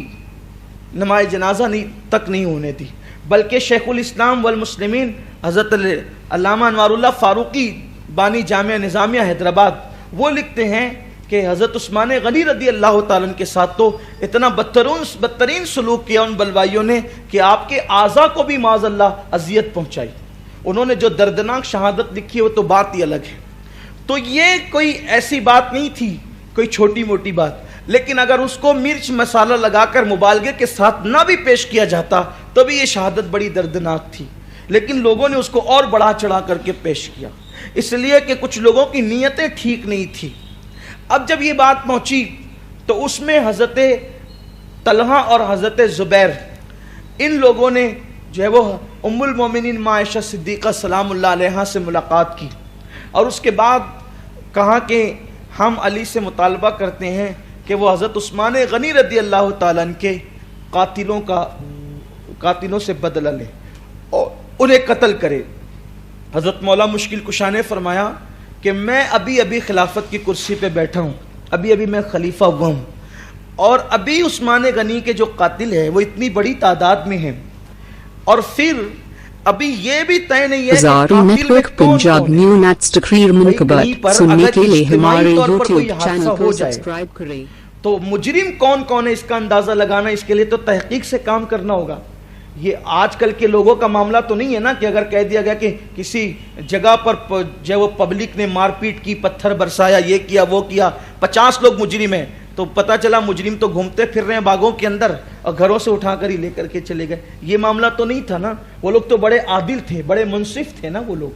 نماز جنازہ تک نہیں ہونے دی, بلکہ شیخ الاسلام والمسلمین حضرت علامہ انوار اللہ فاروقی بانی جامعہ نظامیہ حیدرآباد وہ لکھتے ہیں کہ حضرت عثمان غنی رضی اللہ تعالیٰ عنہ کے ساتھ تو اتنا بدترین سلوک کیا ان بلوائیوں نے کہ آپ کے اعضاء کو بھی معاذ اللہ اذیت پہنچائی. انہوں نے جو دردناک شہادت لکھی ہے وہ تو بات ہی الگ ہے. تو یہ کوئی ایسی بات نہیں تھی, کوئی چھوٹی موٹی بات, لیکن اگر اس کو مرچ مسالہ لگا کر مبالغے کے ساتھ نہ بھی پیش کیا جاتا تو بھی یہ شہادت بڑی دردناک تھی. لیکن لوگوں نے اس کو اور بڑھا چڑھا کر کے پیش کیا, اس لیے کہ کچھ لوگوں کی نیتیں ٹھیک نہیں تھی. اب جب یہ بات پہنچی تو اس میں حضرت طلحہ اور حضرت زبیر ان لوگوں نے جو ہے وہ ام المومنین ماں عائشہ صدیقہ سلام اللہ علیہا سے ملاقات کی, اور اس کے بعد کہا کہ ہم علی سے مطالبہ کرتے ہیں کہ وہ حضرت عثمان غنی رضی اللہ تعالیٰ عنہ کے قاتلوں سے بدلہ لے اور انہیں قتل کرے. حضرت مولا مشکل کشا نے فرمایا کہ میں ابھی خلافت کی کرسی پہ بیٹھا ہوں, ابھی میں خلیفہ ہوا ہوں, اور ابھی عثمان غنی کے جو قاتل ہیں وہ اتنی بڑی تعداد میں ہیں, اور پھر ابھی یہ بھی طے نہیں ہے ہزاروں نیٹ ورک پنجاب نیو نیٹس تقریر منقبت سننے کے لیے ہمارے یوٹیوب چینل کو سبسکرائب کریں. تو مجرم کون کون ہے اس کا اندازہ لگانا، اس کے لیے تو تحقیق سے کام کرنا ہوگا. یہ آج کل کے لوگوں کا معاملہ تو نہیں ہے نا کہ اگر کہہ دیا گیا کہ کسی جگہ پر جو وہ پبلک نے مار پیٹ کی، پتھر برسایا، یہ کیا وہ کیا، 50 لوگ مجرم ہیں، تو پتہ چلا مجرم تو گھومتے پھر رہے ہیں باغوں کے اندر اور گھروں سے اٹھا کر ہی لے کر کے چلے گئے. یہ معاملہ تو نہیں تھا نا. وہ لوگ تو بڑے عادل تھے، بڑے منصف تھے نا وہ لوگ.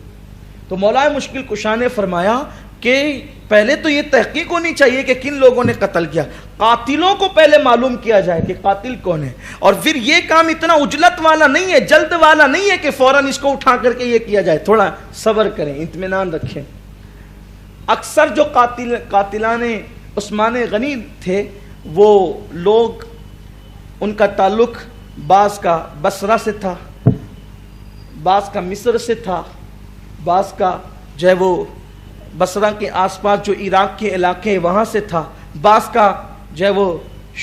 تو مولا مشکل کشا نے فرمایا کہ پہلے تو یہ تحقیق ہونی چاہیے کہ کن لوگوں نے قتل کیا. قاتلوں کو پہلے معلوم کیا جائے کہ قاتل کون ہے. اور پھر یہ کام اتنا عجلت والا نہیں ہے، جلد والا نہیں ہے کہ فوراً اس کو اٹھا کر کے یہ کیا جائے. تھوڑا صبر کریں، اطمینان رکھیں. اکثر جو قاتلان عثمان غنی تھے وہ لوگ، ان کا تعلق بعض کا بصرہ سے تھا، بعض کا مصر سے تھا، بعض کا جو ہے وہ بصرہ کے آس پاس جو عراق کے علاقے ہیں وہاں سے تھا، بعض کا جو ہے وہ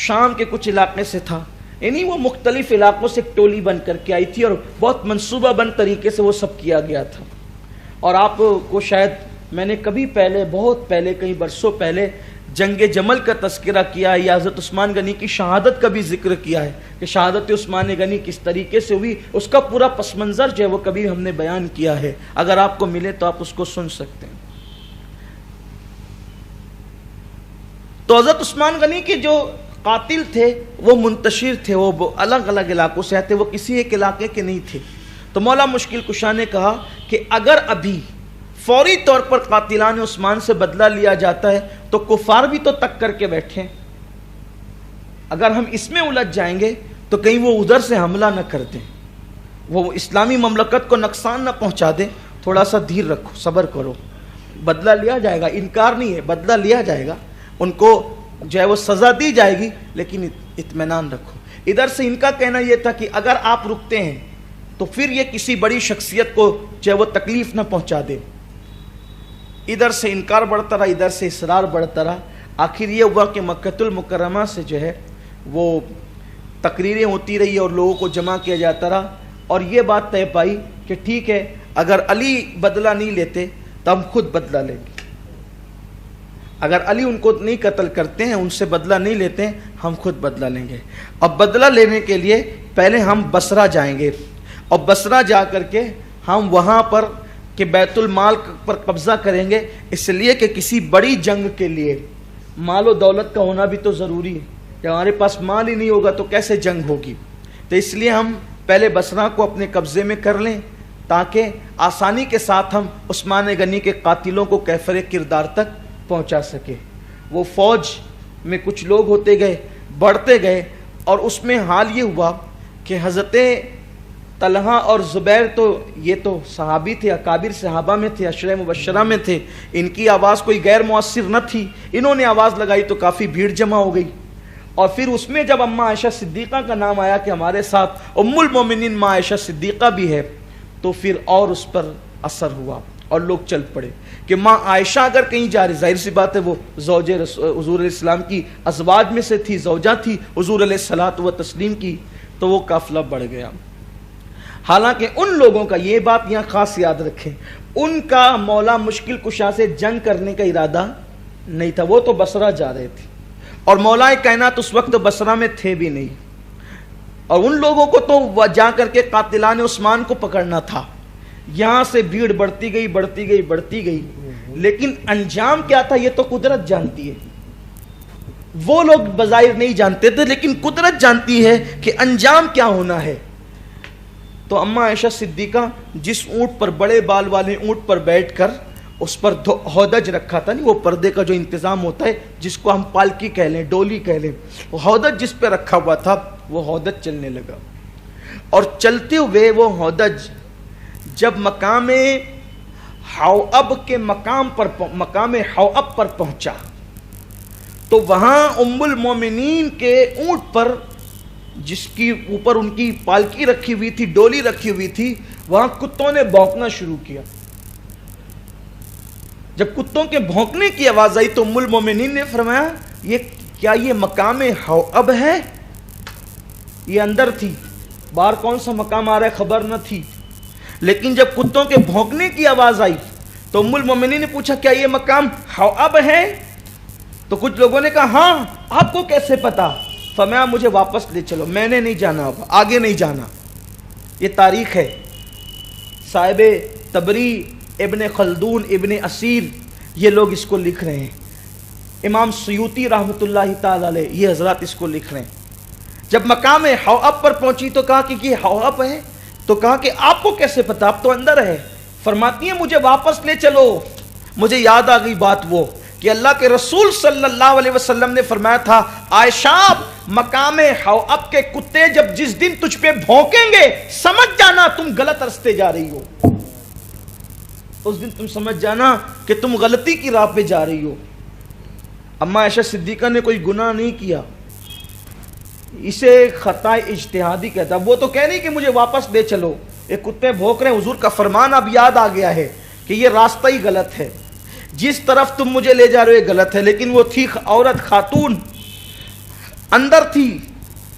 شام کے کچھ علاقے سے تھا. یعنی وہ مختلف علاقوں سے ایک ٹولی بن کر کے آئی تھی اور بہت منصوبہ بند طریقے سے وہ سب کیا گیا تھا. اور آپ کو شاید میں نے کبھی پہلے، بہت پہلے، کئی برسوں پہلے جنگ جمل کا تذکرہ کیا ہے یا حضرت عثمان غنی کی شہادت کا بھی ذکر کیا ہے کہ شہادت عثمان غنی کس طریقے سے ہوئی، اس کا پورا پس منظر جو ہے وہ کبھی ہم نے بیان کیا ہے. اگر آپ کو ملے تو آپ اس کو سن سکتے ہیں. تو حضرت عثمان غنی کے جو قاتل تھے وہ منتشر تھے، وہ الگ الگ علاقوں سے آتے، وہ کسی ایک علاقے کے نہیں تھے. تو مولا مشکل کشا نے کہا کہ اگر ابھی فوری طور پر قاتلان عثمان سے بدلہ لیا جاتا ہے تو کفار بھی تو تک کر کے بیٹھیں. اگر ہم اس میں الجھ جائیں گے تو کہیں وہ ادھر سے حملہ نہ کر دیں، وہ اسلامی مملکت کو نقصان نہ پہنچا دیں. تھوڑا سا دھیر رکھو، صبر کرو، بدلہ لیا جائے گا، انکار نہیں ہے، بدلہ لیا جائے گا، ان کو جو ہے وہ سزا دی جائے گی، لیکن اطمینان رکھو. ادھر سے ان کا کہنا یہ تھا کہ اگر آپ رکتے ہیں تو پھر یہ کسی بڑی شخصیت کو جو ہے وہ تکلیف نہ پہنچا دے. ادھر سے انکار بڑھتا رہا، ادھر سے اصرار بڑھتا رہا. آخر یہ ہوا کہ مکۃ المکرمہ سے جو ہے وہ تقریریں ہوتی رہی اور لوگوں کو جمع کیا جاتا رہا، اور یہ بات طے پائی کہ ٹھیک ہے اگر علی بدلہ نہیں لیتے تو ہم خود بدلہ لیں گے. اگر علی ان کو نہیں قتل کرتے ہیں، ان سے بدلہ نہیں لیتے ہیں، ہم خود بدلہ لیں گے. اب بدلہ لینے کے لیے پہلے ہم بصرہ جائیں گے، اور بصرہ جا کر کے ہم وہاں پر کہ بیت المال پر قبضہ کریں گے، اس لیے کہ کسی بڑی جنگ کے لیے مال و دولت کا ہونا بھی تو ضروری ہے. جب ہمارے پاس مال ہی نہیں ہوگا تو کیسے جنگ ہوگی؟ تو اس لیے ہم پہلے بصرہ کو اپنے قبضے میں کر لیں تاکہ آسانی کے ساتھ ہم عثمان غنی کے قاتلوں کو کیفر کردار تک پہنچا سکے. وہ فوج میں کچھ لوگ ہوتے گئے، بڑھتے گئے، اور اس میں حال یہ ہوا کہ حضرت طلحہ اور زبیر تو یہ تو صحابی تھے، اکابر صحابہ میں تھے، عشرہ مبشرہ میں تھے. ان کی آواز کوئی غیر مؤثر نہ تھی، انہوں نے آواز لگائی تو کافی بھیڑ جمع ہو گئی. اور پھر اس میں جب اماں عائشہ صدیقہ کا نام آیا کہ ہمارے ساتھ ام المومنین ماں عائشہ صدیقہ بھی ہے، تو پھر اور اس پر اثر ہوا اور لوگ چل پڑے کہ ماں عائشہ اگر کہیں جا رہی، ظاہر سی بات ہے وہ زوج حضور علیہ السلام کی ازواج میں سے تھی، زوجہ تھی حضور علیہ الصلوۃ والتسلیم کی، تو وہ قافلہ بڑھ گیا. حالانکہ ان لوگوں کا، یہ بات یہاں خاص یاد رکھیں، ان کا مولا مشکل کشا سے جنگ کرنے کا ارادہ نہیں تھا. وہ تو بصرہ جا رہے تھے اور مولا کائنات اس وقت بصرہ میں تھے بھی نہیں، اور ان لوگوں کو تو جا کر کے قاتلان عثمان کو پکڑنا تھا. یہاں سے بھیڑ بڑھتی گئی بڑھتی گئی بڑھتی گئی، لیکن انجام کیا تھا یہ تو قدرت جانتی ہے. وہ لوگ بظاہر نہیں جانتے تھے لیکن قدرت جانتی ہے کہ انجام کیا ہونا ہے. تو اماں عائشہ صدیقہ جس اونٹ پر، بڑے بال والے اونٹ پر بیٹھ کر، اس پر ہودج رکھا تھا، نہیں وہ پردے کا جو انتظام ہوتا ہے جس کو ہم پالکی کہہ لیں، ڈولی کہہ لیں، ہودج جس پہ رکھا ہوا تھا وہ ہودج چلنے لگا. اور چلتے ہوئے وہ ہودج جب مقام حواب کے مقام پر پہنچا تو وہاں ام المومنین کے اونٹ پر، جس کی اوپر ان کی پالکی رکھی ہوئی تھی، ڈولی رکھی ہوئی تھی، وہاں کتوں نے بھونکنا شروع کیا. جب کتوں کے بھونکنے کی آواز آئی تو ام المومنین نے فرمایا یہ مقام حواب ہے؟ یہ اندر تھی، باہر کون سا مقام آ رہا ہے خبر نہ تھی. لیکن جب کتوں کے بھونکنے کی آواز آئی تو ام المومنین نے پوچھا کیا یہ مقام حواب ہے؟ تو کچھ لوگوں نے کہا ہاں آپ کو کیسے پتا؟ فرمایا مجھے واپس لے چلو، میں نے نہیں جانا، اب آگے نہیں جانا. یہ تاریخ ہے. صاحب تبری، ابن خلدون، ابن اسیر، یہ لوگ اس کو لکھ رہے ہیں. امام سیوطی رحمۃ اللہ تعالی علیہ یہ حضرات اس کو لکھ رہے ہیں. جب مقام حواب پر پہنچی تو کہا کہ یہ حواب ہے، تو کہا کہ آپ کو کیسے پتا؟ آپ تو اندر ہے. فرماتی ہیں مجھے واپس لے چلو. مجھے یاد آ گئی بات وہ کہ اللہ کے رسول صلی اللہ علیہ وسلم نے فرمایا تھا عائشہ مقام حواب کے کتے جب جس دن تجھ پہ بھونکیں گے سمجھ جانا تم غلط رستے جا رہی ہو. اس دن تم سمجھ جانا کہ تم غلطی کی راہ پہ جا رہی ہو. اما عائشہ صدیقہ نے کوئی گناہ نہیں کیا، اسے خطا اجتہادی کہتا. وہ تو کہہ نہیں کہ مجھے واپس لے چلو، یہ کتے بھونک رہے ہیں، حضور کا فرمان اب یاد آ گیا ہے کہ یہ راستہ ہی غلط ہے، جس طرف تم مجھے لے جا رہے ہو غلط ہے. لیکن وہ تھی عورت، خاتون اندر تھی،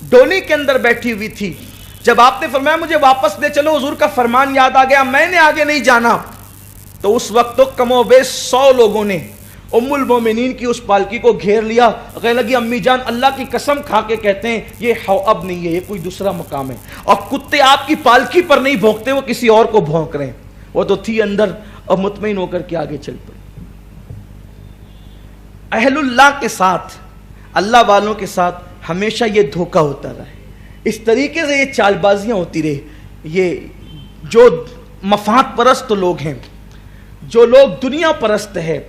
ڈولی کے اندر بیٹھی ہوئی تھی. جب آپ نے فرمایا مجھے واپس لے چلو، حضور کا فرمان یاد آ گیا، میں نے آگے نہیں جانا. تو اس وقت تو کم و بیش 100 لوگوں نے ام المومنین کی اس پالکی کو گھیر لیا. کہنے لگی امی جان اللہ کی قسم کھا کے کہتے ہیں یہ حواب نہیں ہے، یہ کوئی دوسرا مقام ہے، اور کتے آپ کی پالکی پر نہیں بھونکتے، وہ کسی اور کو بھونک رہے ہیں. وہ تو تھی اندر اور مطمئن ہو کر کے آگے چل پڑی. اہل اللہ کے ساتھ، اللہ والوں کے ساتھ ہمیشہ یہ دھوکہ ہوتا رہا ہے. اس طریقے سے یہ چال بازیاں ہوتی رہی. یہ جو مفاد پرست لوگ ہیں، جو لوگ دنیا پرست ہیں،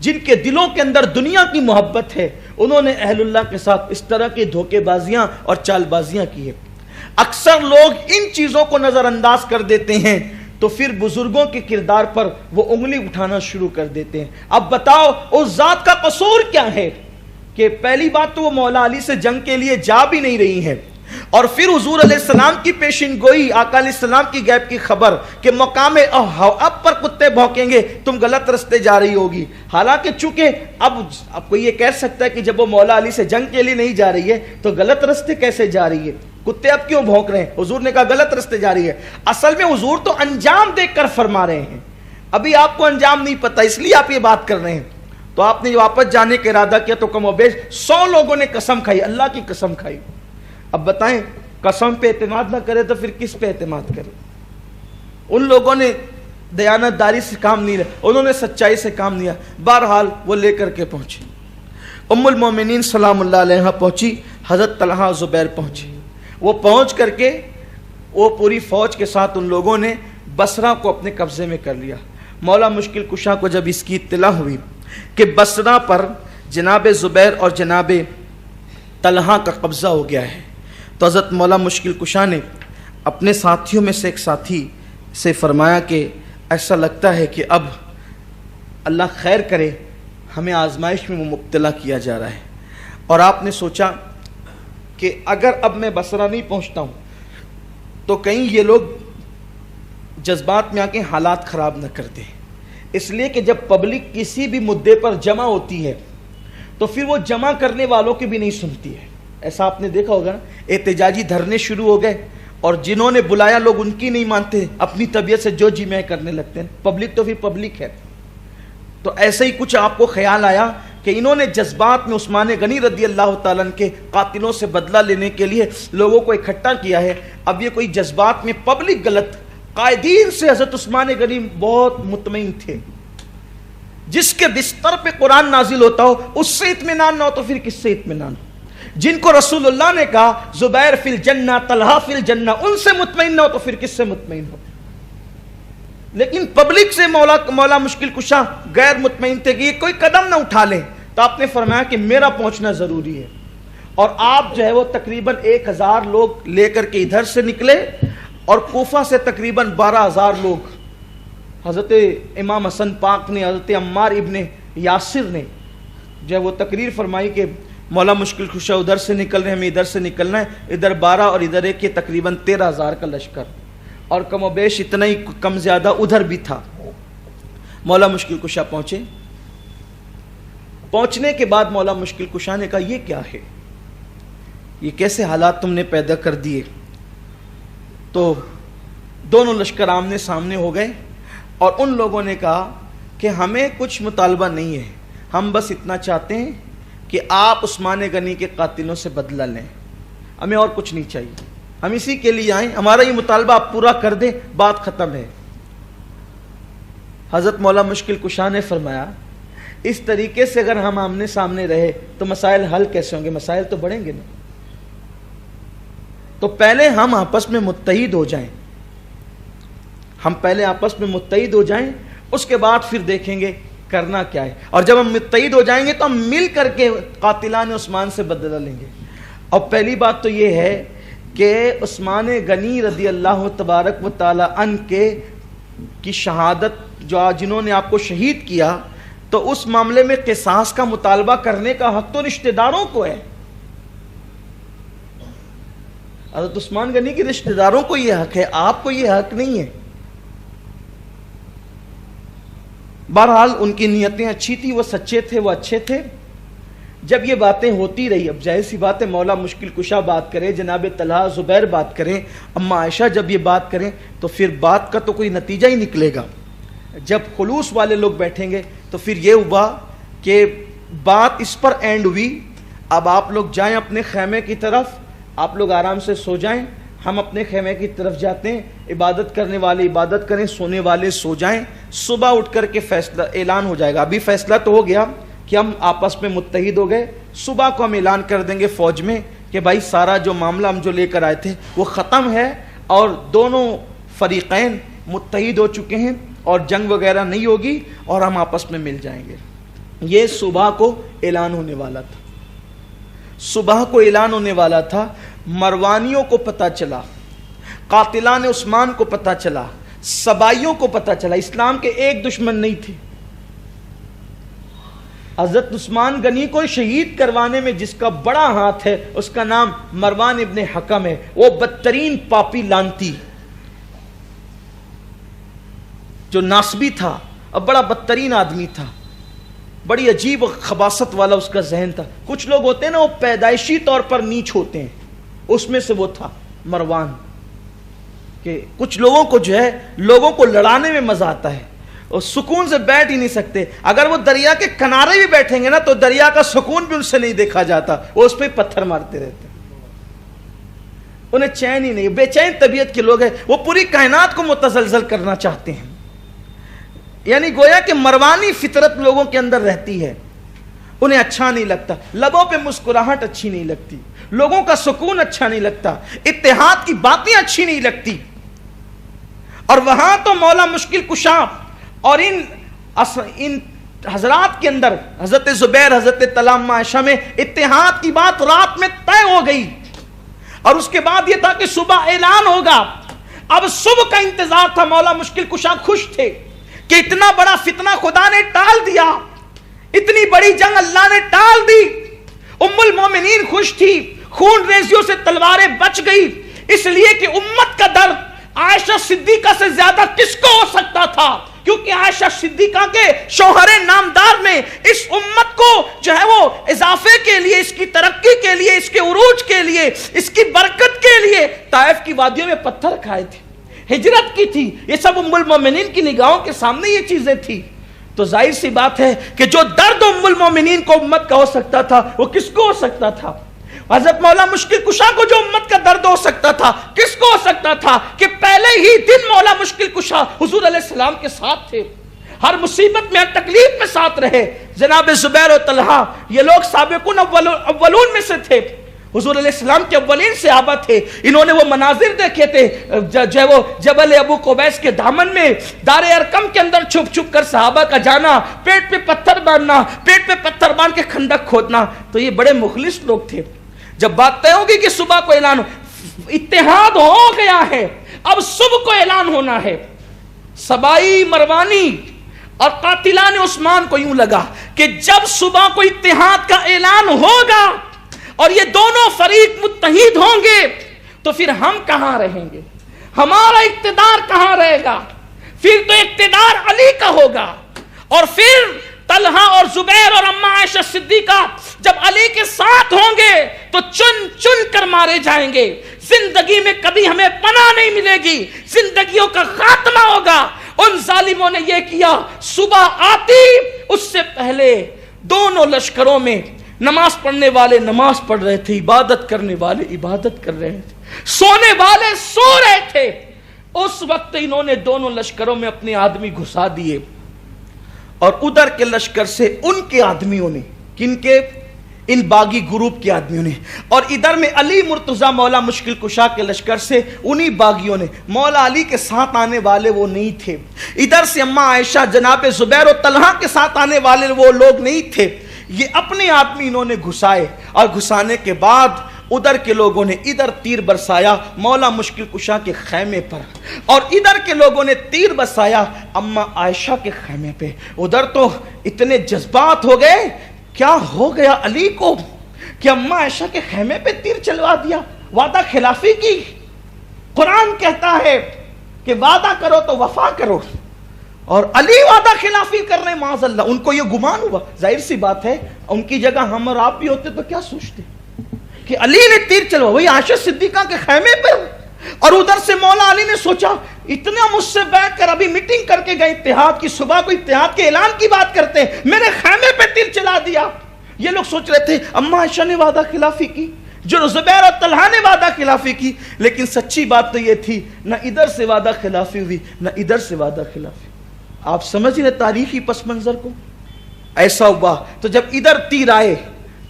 جن کے دلوں کے اندر دنیا کی محبت ہے، انہوں نے اہل اللہ کے ساتھ اس طرح کی دھوکے بازیاں اور چال بازیاں کی ہے. اکثر لوگ ان چیزوں کو نظر انداز کر دیتے ہیں تو پھر بزرگوں کے کردار پر وہ انگلی اٹھانا شروع کر دیتے ہیں. اب بتاؤ اس ذات کا قصور کیا ہے کہ پہلی بات تو وہ مولا علی سے جنگ کے لیے جا بھی نہیں رہی ہیں، اور پھر حضور علیہ السلام کی پیشن گوئی، آقا علیہ السلام کی غیب کی خبر کہ مقام حواب پر کتے بھونکیں گے تم غلط رستے جا رہی ہوگی. حالانکہ چونکہ اب کوئی یہ کہہ سکتا ہے کہ جب وہ مولا علی سے جنگ کے لیے نہیں جا رہی ہے تو غلط رستے کیسے جا رہی ہے؟ کتے اب کیوں بھونک رہے ہیں؟ حضور نے کہا غلط رستے جا رہی ہے. اصل میں حضور تو انجام دیکھ کر فرما رہے ہیں، ابھی آپ کو انجام نہیں پتا اس لیے آپ یہ بات کر رہے ہیں. تو آپ نے واپس جانے کا ارادہ کیا تو کم و بیش 100 لوگوں نے قسم کھائی، اللہ کی قسم کھائی. اب بتائیں قسم پہ اعتماد نہ کرے تو پھر کس پہ اعتماد کرے؟ ان لوگوں نے دیانت داری سے کام نہیں لیا، انہوں نے سچائی سے کام لیا. بہرحال وہ لے کر کے پہنچے. ام المومنین سلام اللہ علیہا پہنچی، حضرت طلحہ زبیر پہنچے. وہ پہنچ کر کے وہ پوری فوج کے ساتھ ان لوگوں نے بصرہ کو اپنے قبضے میں کر لیا. مولا مشکل کشا کو جب اس کی اطلاع ہوئی کہ بصرہ پر جناب زبیر اور جناب طلحہ کا قبضہ ہو گیا ہے تو حضرت مولا مشکل کشا نے اپنے ساتھیوں میں سے ایک ساتھی سے فرمایا کہ ایسا لگتا ہے کہ اب اللہ خیر کرے ہمیں آزمائش میں مبتلا کیا جا رہا ہے، اور آپ نے سوچا کہ اگر اب میں بصرہ نہیں پہنچتا ہوں تو کہیں یہ لوگ جذبات میں آ کے حالات خراب نہ کر دیں. اس لیے کہ جب پبلک کسی بھی مدعے پر جمع ہوتی ہے تو پھر وہ جمع کرنے والوں کی بھی نہیں سنتی ہے. ایسا آپ نے دیکھا ہوگا نا، احتجاجی دھرنے شروع ہو گئے اور جنہوں نے بلایا لوگ ان کی نہیں مانتے، اپنی طبیعت سے جو جی میں کرنے لگتے ہیں. پبلک تو پھر پبلک ہے. تو ایسے ہی کچھ آپ کو خیال آیا کہ انہوں نے جذبات میں عثمان غنی رضی اللہ تعالیٰ عنہ کے قاتلوں سے بدلہ لینے کے لیے لوگوں کو اکٹھا کیا ہے. اب یہ کوئی جذبات میں پبلک غلط، قائدین سے حضرت عثمان غنی بہت مطمئن تھے. جس کے بستر پہ قرآن نازل ہوتا ہو اس سے اطمینان نہ ہو تو پھر کس سے اطمینان ہو؟ جن کو رسول اللہ نے کہا زبیر فی الجنہ، طلحہ فی الجنہ، ان سے مطمئن نہ ہو تو پھر کس سے مطمئن ہو؟ لیکن پبلک سے مولا مشکل کشا غیر مطمئن تھے کہ یہ کوئی قدم نہ اٹھا لیں. تو آپ نے فرمایا کہ میرا پہنچنا ضروری ہے، اور آپ جو ہے وہ تقریباً 1000 لوگ لے کر کے ادھر سے نکلے، اور کوفہ سے تقریباً 12000 لوگ حضرت امام حسن پاک نے، حضرت عمار ابن یاسر نے جو ہے وہ تقریر فرمائی کہ مولا مشکل کشا ادھر سے نکل رہے ہیں، ہمیں ادھر سے نکلنا ہے. ادھر 12 اور ادھر ایک، تقریباً 13000 کا لشکر، اور کم و بیش اتنا ہی کم زیادہ ادھر بھی تھا. مولا مشکل کشا پہنچے. پہنچنے کے بعد مولا مشکل کشا نے کہا یہ کیا ہے، یہ کیسے حالات تم نے پیدا کر دیے؟ تو دونوں لشکر آمنے سامنے ہو گئے، اور ان لوگوں نے کہا کہ ہمیں کچھ مطالبہ نہیں ہے، ہم بس اتنا چاہتے ہیں کہ آپ عثمان غنی کے قاتلوں سے بدلہ لیں، ہمیں اور کچھ نہیں چاہیے، ہم اسی کے لیے آئیں، ہمارا یہ مطالبہ آپ پورا کر دیں، بات ختم ہے۔ حضرت مولا مشکل کشا نے فرمایا اس طریقے سے اگر ہم آمنے سامنے رہے تو مسائل حل کیسے ہوں گے؟ مسائل تو بڑھیں گے نا۔ تو پہلے ہم آپس میں متحد ہو جائیں، ہم پہلے آپس میں متحد ہو جائیں، اس کے بعد پھر دیکھیں گے کرنا کیا ہے، اور جب ہم متحد ہو جائیں گے تو ہم مل کر کے قاتلان عثمان سے بدلہ لیں گے۔ اور پہلی بات تو یہ ہے کہ عثمان غنی رضی اللہ تبارک و تعالی عنہ کی شہادت جو جنہوں نے آپ کو شہید کیا، تو اس معاملے میں قصاص کا مطالبہ کرنے کا حق تو رشتہ داروں کو ہے۔ حضرت عثمان غنی کے رشتہ داروں کو یہ حق ہے، آپ کو یہ حق نہیں ہے۔ بہرحال ان کی نیتیں اچھی تھی، وہ سچے تھے، وہ اچھے تھے۔ جب یہ باتیں ہوتی رہی، اب ظاہر سی بات ہے مولا مشکل کشا بات کریں، جناب طلحہ زبیر بات کریں، اما عائشہ جب یہ بات کریں تو پھر بات کا تو کوئی نتیجہ ہی نکلے گا۔ جب خلوص والے لوگ بیٹھیں گے تو پھر یہ ہوا کہ بات اس پر اینڈ ہوئی، اب آپ لوگ جائیں اپنے خیمے کی طرف، آپ لوگ آرام سے سو جائیں، ہم اپنے خیمے کی طرف جاتے ہیں، عبادت کرنے والے عبادت کریں، سونے والے سو جائیں، صبح اٹھ کر کے فیصلہ اعلان ہو جائے گا۔ ابھی فیصلہ تو ہو گیا کہ ہم آپس میں متحد ہو گئے، صبح کو ہم اعلان کر دیں گے فوج میں کہ بھائی سارا جو معاملہ ہم جو لے کر آئے تھے وہ ختم ہے، اور دونوں فریقین متحد ہو چکے ہیں اور جنگ وغیرہ نہیں ہوگی اور ہم آپس میں مل جائیں گے۔ یہ صبح کو اعلان ہونے والا تھا، صبح کو اعلان ہونے والا تھا۔ مروانیوں کو پتہ چلا، قاتلان عثمان کو پتہ چلا، سبائیوں کو پتہ چلا، اسلام کے ایک دشمن نہیں تھے۔ حضرت عثمان غنی کو شہید کروانے میں جس کا بڑا ہاتھ ہے اس کا نام مروان ابن حکم ہے، وہ بدترین پاپی لانتی جو ناسبی تھا، اب بڑا بدترین آدمی تھا، بڑی عجیب خباثت والا اس کا ذہن تھا۔ کچھ لوگ ہوتے ہیں نا وہ پیدائشی طور پر نیچ ہوتے ہیں، اس میں سے وہ تھا مروان، کہ کچھ لوگوں کو جو ہے لوگوں کو لڑانے میں مزہ آتا ہے، اور سکون سے بیٹھ ہی نہیں سکتے، اگر وہ دریا کے کنارے بھی بیٹھیں گے نا تو دریا کا سکون بھی ان سے نہیں دیکھا جاتا، وہ اس پہ پتھر مارتے رہتے ہیں، انہیں چین ہی نہیں، بے چین طبیعت کے لوگ ہیں، وہ پوری کائنات کو متزلزل کرنا چاہتے ہیں، یعنی گویا کہ مروانی فطرت لوگوں کے اندر رہتی ہے، انہیں اچھا نہیں لگتا، لبوں پہ مسکراہٹ اچھی نہیں لگتی، لوگوں کا سکون اچھا نہیں لگتا، اتحاد کی باتیں اچھی نہیں لگتی۔ اور وہاں تو مولا مشکل کشا اور ان حضرات کے اندر حضرت زبیر، حضرت طلحہ، عائشہ میں اتحاد کی بات رات میں طے ہو گئی، اور اس کے بعد یہ تھا کہ صبح اعلان ہوگا۔ اب صبح کا انتظار تھا، مولا مشکل کشا خوش تھے کہ اتنا بڑا فتنہ خدا نے ٹال دیا، اتنی بڑی جنگ اللہ نے ٹال دی۔ ام المومنین خوش تھی، خون ریزیوں سے تلواریں بچ گئی، اس لیے کہ امت کا درد عائشہ صدیقہ سے زیادہ کس کو ہو سکتا تھا، کیونکہ عائشہ صدیقہ کے شوہر نامدار میں اس امت کو جو ہے وہ اضافے کے لیے، اس کی ترقی کے لیے، اس کے عروج کے لیے، اس کی برکت کے لیے طائف کی وادیوں میں پتھر کھائے تھے، ہجرت کی تھی، یہ سب ام المومنین کی نگاہوں کے سامنے یہ چیزیں تھی۔ تو ظاہر سی بات ہے کہ جو درد ام المومنین کو امت کا ہو سکتا تھا وہ کس کو ہو سکتا تھا؟ حضرت مولا مشکل کشا کو جو امت کا درد ہو سکتا تھا کس کو ہو سکتا تھا؟ کہ پہلے ہی دن مولا مشکل کشا حضور علیہ السلام کے ساتھ تھے، ہر مصیبت میں، ہر تکلیف میں ساتھ رہے۔ جناب زبیر و طلحہ یہ لوگ سابقون اولون میں سے تھے، حضور علیہ السلام کے اولین صحابہ تھے، انہوں نے وہ مناظر دیکھے تھے جو ہے وہ جبل ابو قبیس کے دامن میں دار ارقم کے اندر چھپ چھپ کر صحابہ کا جانا، پیٹ پہ پتھر باندھنا، پیٹ پہ پتھر باندھ کے خندق کھودنا، تو یہ بڑے مخلص لوگ تھے۔ جب بات طے ہوگی کہ صبح کو اعلان، اتحاد ہو گیا ہے، اب صبح کو اعلان ہونا ہے۔ سبائی، مروانی اور قاتلان عثمان کو یوں لگا کہ جب صبح کو اتحاد کا اعلان ہوگا اور یہ دونوں فریق متحد ہوں گے تو پھر ہم کہاں رہیں گے، ہمارا اقتدار کہاں رہے گا؟ پھر تو اقتدار علی کا ہوگا، اور پھر طلحہ اور زبیر اور اما عائشہ صدیقہ جب علی کے ساتھ ہوں گے تو چن چن کر مارے جائیں گے، زندگی میں کبھی ہمیں پناہ نہیں ملے گی، زندگیوں کا خاتمہ ہوگا۔ ان ظالموں نے یہ کیا، صبح آتی اس سے پہلے دونوں لشکروں میں نماز پڑھنے والے نماز پڑھ رہے تھے، عبادت کرنے والے عبادت کر رہے تھے، سونے والے سو رہے تھے۔ اس وقت انہوں نے دونوں لشکروں میں اپنے آدمی گھسا دیے، اور ادھر کے لشکر سے ان کے آدمیوں نے، کن کے؟ ان باغی گروپ کے آدمیوں نے، اور ادھر میں علی مرتضی مولا مشکل کشا کے لشکر سے انہی باغیوں نے، مولا علی کے ساتھ آنے والے وہ نہیں تھے، ادھر سے اماں عائشہ جناب زبیر و طلحہ کے ساتھ آنے والے وہ لوگ نہیں تھے، یہ اپنے آدمی انہوں نے گھسائے، اور گھسانے کے بعد ادھر کے لوگوں نے ادھر تیر برسایا مولا مشکل کشا کے خیمے پر، اور ادھر کے لوگوں نے تیر برسایا اماں عائشہ کے خیمے پہ۔ ادھر تو اتنے جذبات ہو گئے، کیا ہو گیا علی کو کہ اماں عائشہ کے خیمے پہ تیر چلوا دیا، وعدہ خلافی کی۔ قرآن کہتا ہے کہ وعدہ کرو تو وفا کرو، اور علی وعدہ خلافی کر رہے ہیں، معاذ اللہ۔ ان کو یہ گمان ہوا، ظاہر سی بات ہے ان کی جگہ ہم اور آپ بھی ہوتے تو کیا سوچتے کہ علی نے تیر چلوا، وہی عائشہ صدیقہ کے خیمے پہ، اور ادھر سے مولا علی نے سوچا اتنا مجھ سے بیٹھ کر ابھی میٹنگ کر کے گئے اتحاد کی، صبح کو اتحاد کے اعلان کی بات کرتے ہیں، میرے خیمے پہ تیر چلا دیا۔ یہ لوگ سوچ رہے تھے اماں عائشہ نے وعدہ خلافی کی، جو زبیر اور طلحہ نے وعدہ خلافی کی، لیکن سچی بات تو یہ تھی نہ ادھر سے وعدہ خلافی ہوئی نہ ادھر سے وعدہ خلافی۔ آپ سمجھ رہے تاریخی پس منظر کو؟ ایسا ہوا تو جب ادھر تیر آئے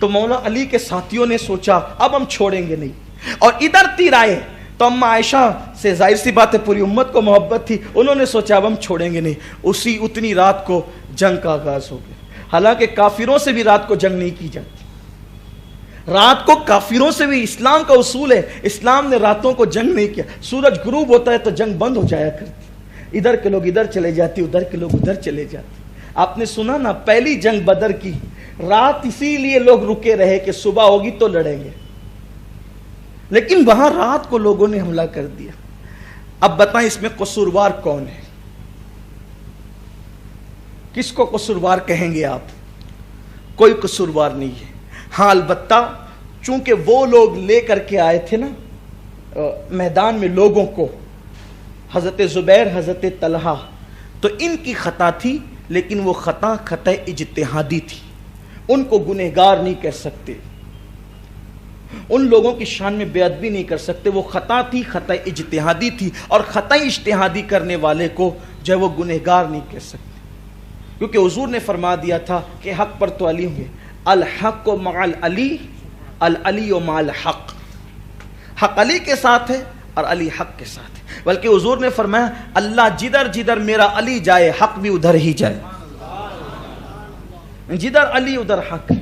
تو مولا علی کے ساتھیوں نے سوچا اب ہم چھوڑیں گے نہیں، اور ادھر تیر آئے تو اماں عائشہ سے ظاہر سی بات ہے پوری امت کو محبت تھی، انہوں نے سوچا اب ہم چھوڑیں گے نہیں۔ اتنی رات کو جنگ کا آغاز ہو گیا، حالانکہ کافروں سے بھی رات کو جنگ نہیں کی جاتی، رات کو کافروں سے بھی، اسلام کا اصول ہے، اسلام نے راتوں کو جنگ نہیں کیا، سورج غروب ہوتا ہے تو جنگ بند ہو جایا کرتی، ادھر کے لوگ ادھر چلے جاتے، ادھر کے لوگ ادھر چلے جاتے۔ آپ نے سنا نا پہلی جنگ بدر کی رات اسی لیے لوگ رکے رہے کہ صبح ہوگی تو لڑیں گے، لیکن وہاں رات کو لوگوں نے حملہ کر دیا۔ اب بتائیں اس میں قصوروار کون ہے؟ کس کو قصوروار کہیں گے آپ؟ کوئی قصوروار نہیں ہے، ہاں البتہ چونکہ وہ لوگ لے کر کے آئے تھے نا میدان میں لوگوں کو، حضرت زبیر حضرت طلحہ، تو ان کی خطا تھی، لیکن وہ خطا اجتہادی تھی، ان کو گنہگار نہیں کہہ سکتے، ان لوگوں کی شان میں بے ادبی نہیں کر سکتے، وہ خطا تھی، خطا اجتہادی تھی، اور خطا اجتہادی کرنے والے کو جو ہے وہ گنہگار نہیں کہہ سکتے، کیونکہ حضور نے فرما دیا تھا کہ حق پر تو علی ہوں گے، الحق مع العلی، العلی مع الحق، حق علی کے ساتھ ہے اور علی حق کے ساتھ ہے، بلکہ حضور نے فرمایا اللہ جدھر جدھر میرا علی جائے حق بھی ادھر ہی جائے، جدھر علی ادھر حق ہے،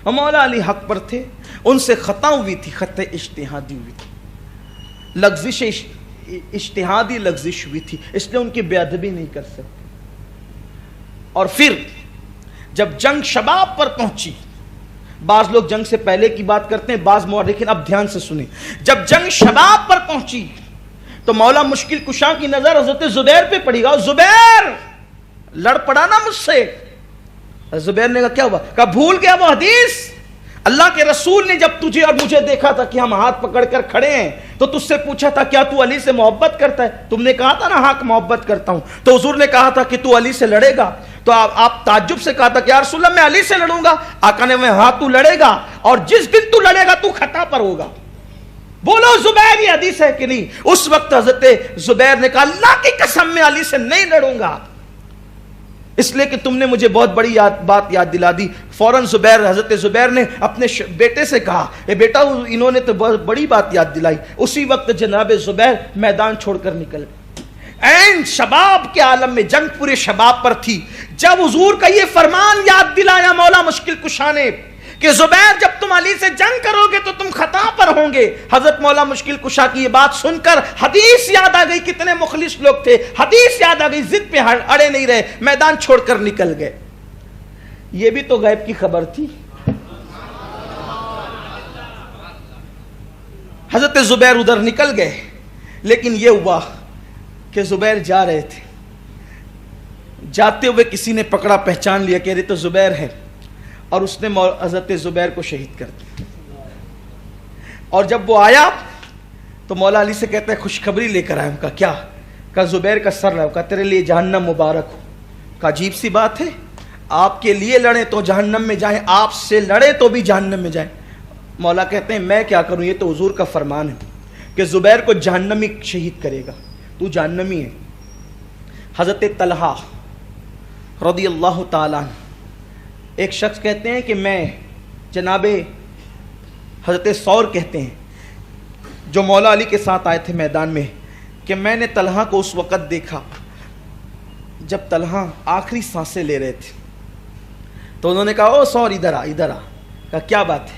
اور مولا علی حق پر تھے، ان سے خطا ہوئی تھی، خطا اجتہادی ہوئی تھی، لغزش اجتہادی لغزش ہوئی تھی، اس لیے ان کی بے ادبی نہیں کر سکتے۔ اور پھر جب جنگ شباب پر پہنچی، بعض لوگ جنگ سے پہلے کی بات کرتے ہیں، بعض مورخین، اب دھیان سے سنیں، جب جنگ شباب پر پہنچی تو مولا مشکل کشا کی نظر حضرت زبیر پہ پڑی گا، زبیر لڑ پڑا نا مجھ سے۔ زبیر نے کہا کیا ہوا؟ کہا بھول گیا وہ حدیث، اللہ کے رسول نے جب تجھے اور مجھے دیکھا تھا کہ ہم ہاتھ پکڑ کر کھڑے ہیں تو تجھ سے پوچھا تھا کیا تو علی سے محبت کرتا ہے؟ تم نے کہا تھا نا ہاں محبت کرتا ہوں، تو حضور نے کہا تھا کہ تو علی سے لڑے گا، تو آپ تعجب سے کہا تھا کہ یا رسول اللہ میں علی سے لڑوں گا، آقا نے ہاں تو لڑے گا، اور جس دن تو لڑے گا تو خطا پر ہوگا۔ بولو زبیر یہ حدیث ہے کہ نہیں؟ اس وقت حضرت زبیر نے کہا اللہ کی قسم میں علی سے نہیں لڑوں گا، اس لیے کہ تم نے مجھے بہت بڑی بات یاد دلا دی۔ فوراً حضرت زبیر نے اپنے بیٹے سے کہا اے بیٹا انہوں نے تو بہت بڑی بات یاد دلائی۔ اسی وقت جناب زبیر میدان چھوڑ کر نکل گئے۔ این شباب کے عالم میں جنگ پورے شباب پر تھی، جب حضور کا یہ فرمان یاد دلایا مولا مشکل کشا نے کہ زبیر جب تم علی سے جنگ کرو گے تو تم خطا پر ہوں گے، حضرت مولا مشکل کشا کی یہ بات سن کر حدیث یاد آ گئی، کتنے مخلص لوگ تھے، حدیث یاد آ گئی، ضد پہ اڑے نہیں رہے، میدان چھوڑ کر نکل گئے۔ یہ بھی تو غیب کی خبر تھی۔ حضرت زبیر ادھر نکل گئے، لیکن یہ ہوا کہ زبیر جا رہے تھے، جاتے ہوئے کسی نے پکڑا، پہچان لیا کہ یہ تو زبیر ہے، اور اس نے حضرت زبیر کو شہید کر دیا۔ اور جب وہ آیا تو مولا علی سے کہتا ہے خوشخبری لے کر آیا۔ کہا کیا؟ کہا زبیر کا سر رہا، کہا تیرے لیے جہنم مبارک ہو۔ کہا عجیب سی بات ہے، آپ کے لیے لڑیں تو جہنم میں جائیں، آپ سے لڑیں تو بھی جہنم میں جائیں۔ مولا کہتے ہیں میں کیا کروں، یہ تو حضور کا فرمان ہے کہ زبیر کو جہنمی شہید کرے گا، تو جہنمی ہے۔ حضرت طلحہ رضی اللہ تعالیٰ ایک شخص کہتے ہیں کہ میں جناب حضرت ثور کہتے ہیں جو مولا علی کے ساتھ آئے تھے میدان میں، کہ میں نے طلحہ کو اس وقت دیکھا جب طلحہ آخری سانسیں لے رہے تھے، تو انہوں نے کہا او ثور ادھر آ ادھر آ۔ کہا کیا بات ہے؟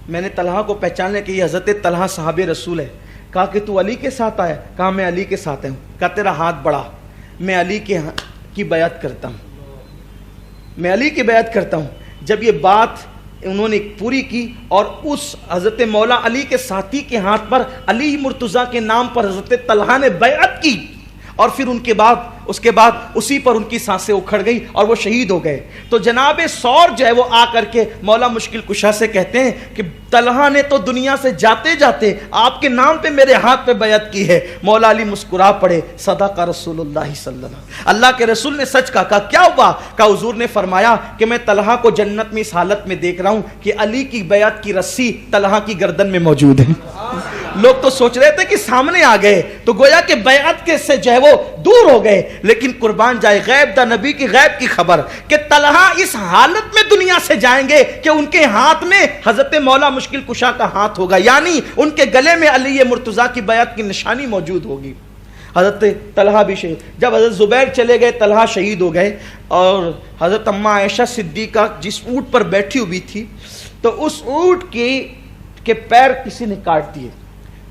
میں نے طلحہ کو پہچانا کہ یہ حضرت طلحہ صحابہ رسول ہے۔ کہا کہ تو علی کے ساتھ آیا؟ کہا میں علی کے ساتھ ہوں۔ کہا تیرا ہاتھ بڑھا، میں علی کی بیعت کرتا ہوں، میں علی کی بیعت کرتا ہوں۔ جب یہ بات انہوں نے پوری کی اور اس حضرت مولا علی کے ساتھی کے ہاتھ پر علی مرتضیٰ کے نام پر حضرت طلحہ نے بیعت کی، اور پھر اس کے بعد اسی پر ان کی سانسیں اکھڑ گئی اور وہ شہید ہو گئے۔ تو جناب ثور جو ہے وہ آ کر کے مولا مشکل کشا سے کہتے ہیں کہ طلحہ نے تو دنیا سے جاتے جاتے آپ کے نام پہ میرے ہاتھ پہ بیعت کی ہے۔ مولا علی مسکرا پڑے، صدق رسول اللہ صلی اللہ علیہ وسلم، اللہ کے رسول نے سچ کہا۔ کہا کیا ہوا؟ کہا حضور نے فرمایا کہ میں طلحہ کو جنت میں اس حالت میں دیکھ رہا ہوں کہ علی کی بیعت کی رسی طلحہ کی گردن میں موجود ہے۔ لوگ تو سوچ رہے تھے کہ سامنے آ گئے تو گویا کہ بیعت کے سے جو ہے وہ دور ہو گئے، لیکن قربان جائے غیب دا نبی کی غیب کی خبر کہ طلحہ اس حالت میں دنیا سے جائیں گے کہ ان کے ہاتھ میں حضرت مولا مشکل کشا کا ہاتھ ہوگا، یعنی ان کے گلے میں علی مرتضیٰ کی بیعت کی نشانی موجود ہوگی۔ حضرت طلحہ بھی شہید، جب حضرت زبیر چلے گئے طلحہ شہید ہو گئے، اور حضرت اماں عائشہ صدیقہ جس اونٹ پر بیٹھی ہوئی تھی تو اس اونٹ کے پیر کسی نے کاٹ دیے،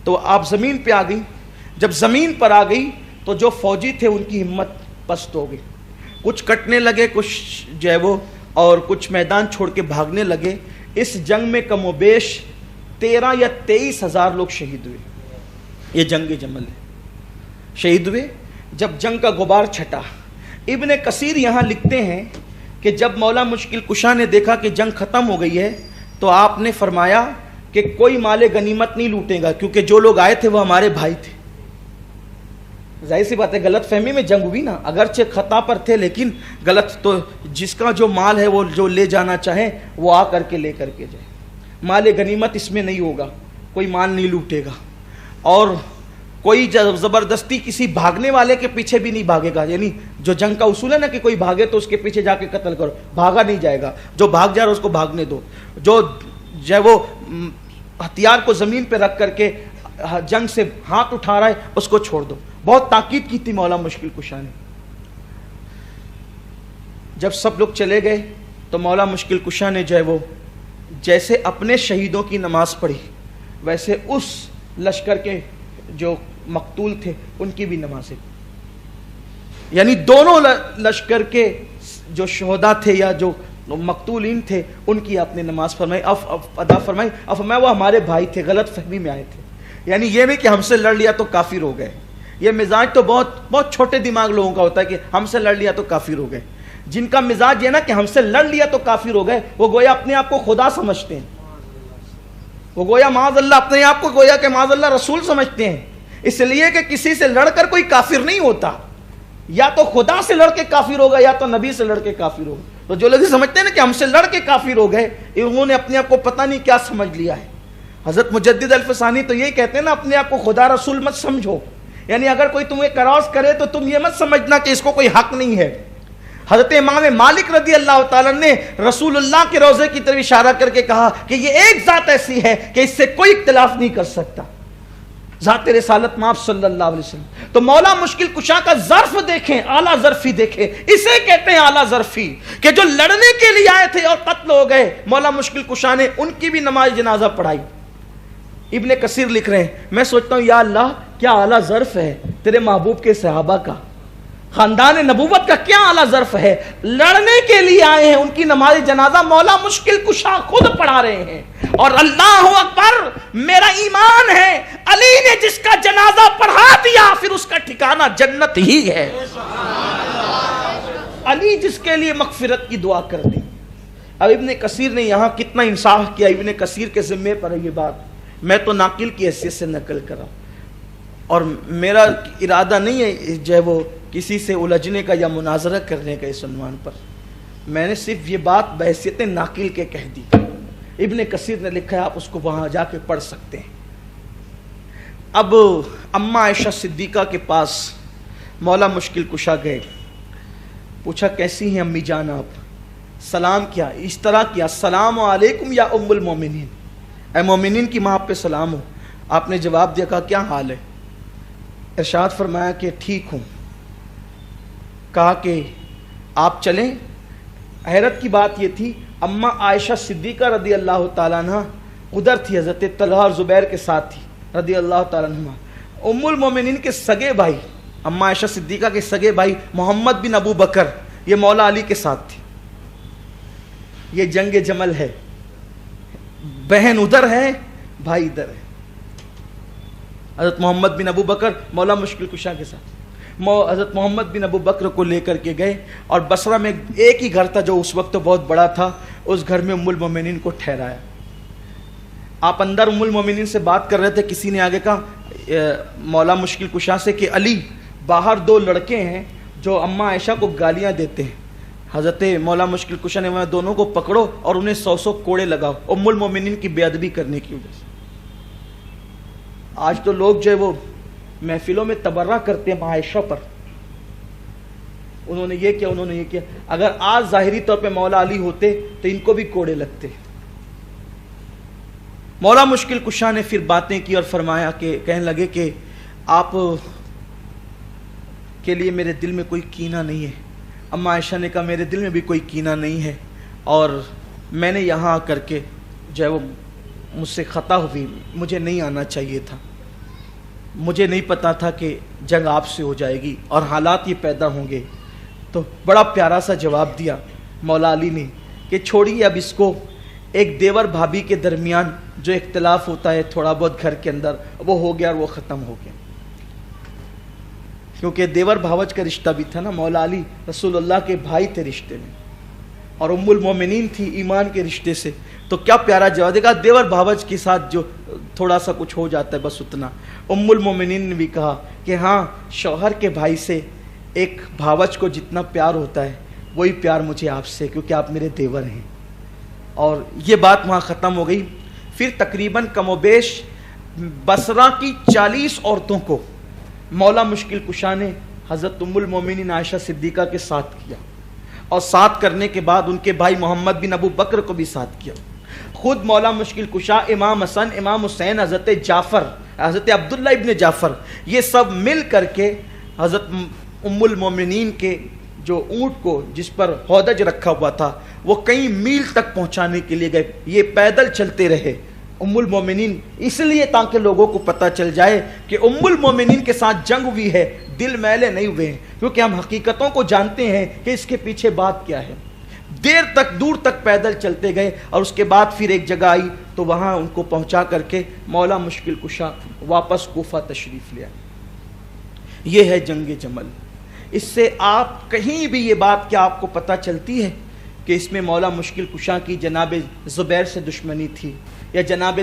تو آپ زمین پہ آ گئی۔ جب زمین پر آ گئی تو جو فوجی تھے ان کی ہمت پست ہو گئی، کچھ کٹنے لگے، کچھ جو ہے وہ اور کچھ میدان چھوڑ کے بھاگنے لگے۔ اس جنگ میں کم و بیش 13 یا 23 ہزار لوگ شہید ہوئے۔ یہ جنگ جمل ہے، شہید ہوئے۔ جب جنگ کا غبار چھٹا، ابن کثیر یہاں لکھتے ہیں کہ جب مولا مشکل کشا نے دیکھا کہ جنگ ختم ہو گئی ہے تو آپ نے فرمایا کہ کوئی مال غنیمت نہیں لوٹے گا، کیونکہ جو لوگ آئے تھے وہ ہمارے بھائی تھے۔ ظاہر سی بات ہے غلط فہمی میں جنگ ہوئی نا، اگرچہ خطا پر تھے لیکن غلط، تو جس کا جو مال ہے وہ جو لے جانا چاہے وہ آ کر کے لے کر کے جائے۔ مال غنیمت اس میں نہیں ہوگا، کوئی مال نہیں لوٹے گا، اور کوئی زبردستی کسی بھاگنے والے کے پیچھے بھی نہیں بھاگے گا۔ یعنی جو جنگ کا اصول ہے نا کہ کوئی بھاگے تو اس کے پیچھے جا کے قتل کرو، بھاگا نہیں جائے گا۔ جو بھاگ جا رہا ہے اس کو بھاگنے دو، جو وہ ہتھیار کو زمین پہ رکھ کر کے جنگ سے ہاتھ اٹھا رہا ہے اس کو چھوڑ دو۔ بہت تاکید کی تھی مولا مشکل کشا نے۔ جب سب لوگ چلے گئے تو مولا مشکل کشا نے جو ہے وہ جیسے اپنے شہیدوں کی نماز پڑھی ویسے اس لشکر کے جو مقتول تھے ان کی بھی نمازیں، یعنی دونوں لشکر کے جو شہداء تھے یا جو مقتولین تھے ان کی آپ نے نماز فرمائی، ادا فرمائی۔ اب فرمایا وہ ہمارے بھائی تھے، غلط فہمی میں آئے تھے، یعنی یہ نہیں کہ ہم سے لڑ لیا تو کافر ہو گئے۔ یہ مزاج تو بہت چھوٹے دماغ لوگوں کا ہوتا ہے کہ ہم سے لڑ لیا تو کافر ہو گئے۔ جن کا مزاج یہ نا کہ ہم سے لڑ لیا تو کافر ہو گئے، وہ گویا اپنے آپ کو خدا سمجھتے ہیں، وہ گویا معاذ اللہ اپنے آپ کو گویا کہ معاذ اللہ رسول سمجھتے ہیں، اس لیے کہ کسی سے لڑ کر کوئی کافر نہیں ہوتا، یا تو خدا سے لڑ کے کافر ہوگا یا تو نبی سے لڑ کے کافر ہوگا۔ تو جو لوگ سمجھتے ہیں نا کہ ہم سے لڑ کے کافر ہو گئے، انہوں نے اپنے آپ کو پتہ نہیں کیا سمجھ لیا ہے۔ حضرت مجدد الفسانی تو یہ کہتے ہیں نا اپنے آپ کو خدا رسول مت سمجھو، یعنی اگر کوئی تمہیں کراس کرے تو تم یہ مت سمجھنا کہ اس کو کوئی حق نہیں ہے۔ حضرت امام مالک رضی اللہ تعالیٰ نے رسول اللہ کے روضے کی طرف اشارہ کر کے کہا کہ یہ ایک ذات ایسی ہے کہ اس سے کوئی اختلاف نہیں کر سکتا، ذات رسالت مآب صلی اللہ علیہ وسلم۔ تو مولا مشکل کشا کا ظرف دیکھیں، اعلیٰ ظرفی دیکھیں، اسے کہتے ہیں اعلیٰ ظرفی، کہ جو لڑنے کے لیے آئے تھے اور قتل ہو گئے، مولا مشکل کشا نے ان کی بھی نماز جنازہ پڑھائی۔ ابن کثیر لکھ رہے ہیں میں سوچتا ہوں یا اللہ کیا اعلیٰ ظرف ہے تیرے محبوب کے صحابہ کا، خاندان نبوت کا کیا اعلیٰ ظرف ہے، لڑنے کے لیے آئے ہیں، ان کی نماز جنازہ مولا مشکل کشا خود پڑھا رہے ہیں۔ اور اللہ اکبر، میرا ایمان ہے علی نے جس کا جنازہ پڑھا دیا پھر اس کا ٹھکانہ جنت ہی ہے۔ علی جس کے لیے مغفرت کی دعا کر دی۔ اب ابن کثیر نے یہاں کتنا انصاف کیا، ابن کثیر کے ذمے پر ہے یہ بات، میں تو ناقل کی حیثیت سے نقل کرا، اور میرا ارادہ نہیں ہے جو ہے وہ کسی سے الجھنے کا یا مناظرہ کرنے کا اس عنوان پر، میں نے صرف یہ بات بحیثیت ناقل کے کہہ دی. ابن کثیر نے لکھا ہے، آپ اس کو وہاں جا کے پڑھ سکتے ہیں. اب اماں عائشہ صدیقہ کے پاس مولا مشکل کشا گئے. پوچھا کیسی ہیں امی جان آپ؟ سلام کیا، اس طرح کیا، السلام علیکم یا ام المومنین، اے مومنین کی ماں آپ پہ سلام ہو. آپ نے جواب دیا، کہا کیا حال ہے؟ ارشاد فرمایا کہ ٹھیک ہوں. کہا کہ آپ چلیں. حیرت کی بات یہ تھی، اماں عائشہ صدیقہ رضی اللہ تعالیٰ عنہ ادھر تھی، حضرت طلحہ اور زبیر کے ساتھ تھی رضی اللہ تعالیٰ عنہ. ام المومنین کے سگے بھائی، اماں عائشہ صدیقہ کے سگے بھائی محمد بن ابو بکر، یہ مولا علی کے ساتھ تھی. یہ جنگ جمل ہے، بہن ادھر ہے، بھائی ادھر ہے. حضرت محمد بن ابو بکر مولا مشکل کشا کے ساتھ. حضرت محمد بن ابو بکر کو لے کر کے گئے اور بصرہ میں ایک ہی گھر تھا جو اس وقت بہت بڑا تھا، اس گھر میں ام المومنین کو ٹھہرایا. آپ اندر ام المومنین سے بات کر رہے تھے، کسی نے آگے کہا مولا مشکل کشا سے کہ علی، باہر دو لڑکے ہیں جو اماں عائشہ کو گالیاں دیتے ہیں. حضرت مولا مشکل کشا نے وہاں دونوں کو پکڑو اور انہیں 100 کوڑے لگاؤ ام المومنین کی بے ادبی کرنے کی وجہ سے. آج تو لوگ جو ہے وہ محفلوں میں تبرہ کرتے ہیں عائشہ پر، انہوں نے یہ کیا، انہوں نے یہ کیا. اگر آج ظاہری طور پہ مولا علی ہوتے تو ان کو بھی کوڑے لگتے. مولا مشکل کشا نے پھر باتیں کی اور فرمایا کہ کہنے لگے کہ آپ کے لیے میرے دل میں کوئی کینہ نہیں ہے. اماں عائشہ نے کہا میرے دل میں بھی کوئی کینہ نہیں ہے، اور میں نے یہاں آ کر کے جو ہے وہ مجھ سے خطا ہوئی، مجھے نہیں آنا چاہیے تھا، مجھے نہیں پتا تھا کہ جنگ آپ سے ہو جائے گی اور حالات یہ پیدا ہوں گے. تو بڑا پیارا سا جواب دیا مولا علی نے کہ چھوڑیے اب اس کو. ایک دیور بھابھی کے درمیان جو اختلاف ہوتا ہے تھوڑا بہت گھر کے اندر، وہ ہو گیا اور وہ ختم ہو گیا. کیونکہ دیور بھاوج کا رشتہ بھی تھا نا، مولا علی رسول اللہ کے بھائی تھے رشتے میں، اور ام المومنین تھی ایمان کے رشتے سے. تو کیا پیارا جواب دے گا، دیور بھاوج کے ساتھ جو تھوڑا سا کچھ ہو جاتا ہے بس اتنا. ام المومنین نے بھی کہا کہ ہاں، شوہر کے بھائی سے ایک بھاوج کو جتنا پیار ہوتا ہے وہی پیار مجھے آپ سے، کیونکہ آپ میرے دیور ہیں. اور یہ بات وہاں ختم ہو گئی. پھر تقریباً کم و بیش بصرہ کی 40 عورتوں کو مولا مشکل کشا نے حضرت ام المومنین عائشہ صدیقہ کے ساتھ کیا، اور ساتھ کرنے کے بعد ان کے بھائی محمد بن ابو بکر کو بھی ساتھ کیا. خود مولا مشکل کشا، امام حسن، امام حسین، حضرت جعفر، حضرت عبداللہ ابن جعفر، یہ سب مل کر کے حضرت ام المومنین کے جو اونٹ کو جس پر ہودج رکھا ہوا تھا وہ کئی میل تک پہنچانے کے لیے گئے. یہ پیدل چلتے رہے ام المومنین، اس لیے تاکہ لوگوں کو پتہ چل جائے کہ ام المومنین کے ساتھ جنگ ہوئی ہے، دل میلے نہیں ہوئے ہیں، کیونکہ ہم حقیقتوں کو جانتے ہیں کہ اس کے پیچھے بات کیا ہے. دیر تک، دور تک پیدل چلتے گئے، اور اس کے بعد پھر ایک جگہ آئی تو وہاں ان کو پہنچا کر کے مولا مشکل کشا واپس کوفہ تشریف لیا. یہ ہے جنگ جمل. اس سے آپ کہیں بھی یہ بات کیا آپ کو پتہ چلتی ہے کہ اس میں مولا مشکل کشا کی جناب زبیر سے دشمنی تھی، یا جناب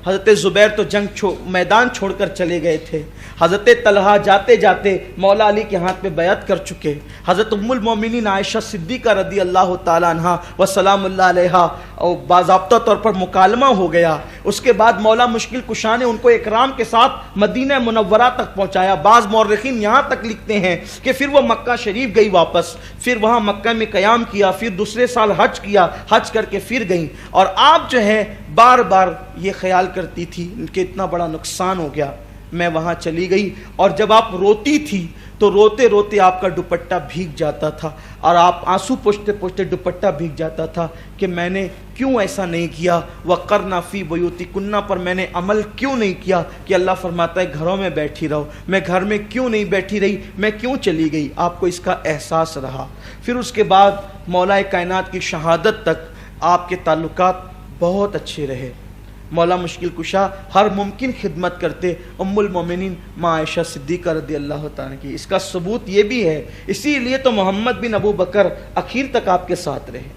حضرت زبیر تو جنگ میدان چھوڑ کر چلے گئے تھے. حضرت طلحہ جاتے جاتے مولا علی کے ہاتھ میں بیعت کر چکے. حضرت ام المومنین عائشہ صدیقہ رضی اللہ تعالیٰ عنہ و سلام اللہ علیہا اور باضابطہ طور پر مکالمہ ہو گیا. اس کے بعد مولا مشکل کشا نے ان کو اکرام کے ساتھ مدینہ منورہ تک پہنچایا. بعض مورخین یہاں تک لکھتے ہیں کہ پھر وہ مکہ شریف گئی واپس، پھر وہاں مکہ میں قیام کیا، پھر دوسرے سال حج کیا، حج کر کے پھر گئیں. اور آپ جو ہے بار بار یہ خیال کرتی تھی کہ اتنا بڑا نقصان ہو گیا، میں وہاں چلی گئی. اور جب آپ روتی تھی تو روتے روتے آپ کا دوپٹہ بھیگ جاتا تھا، اور آپ آنسو پوچھتے پوچھتے دوپٹہ بھیگ جاتا تھا کہ میں نے کیوں ایسا نہیں کیا. وَقَرْنَ فِي بُيُوتِكُنَّ پر میں نے عمل کیوں نہیں کیا کہ اللہ فرماتا ہے گھروں میں بیٹھی رہو. میں گھر میں کیوں نہیں بیٹھی رہی، میں کیوں چلی گئی. آپ کو اس کا احساس رہا. پھر اس کے بعد مولا کائنات کی شہادت تک آپ کے تعلقات بہت اچھے رہے. مولا مشکل کشا ہر ممکن خدمت کرتے ام المومنین ماں عائشہ صدیقہ رضی اللہ تعالیٰ کی. اس کا ثبوت یہ بھی ہے، اسی لیے تو محمد بن ابو بکر اخیر تک آپ کے ساتھ رہے.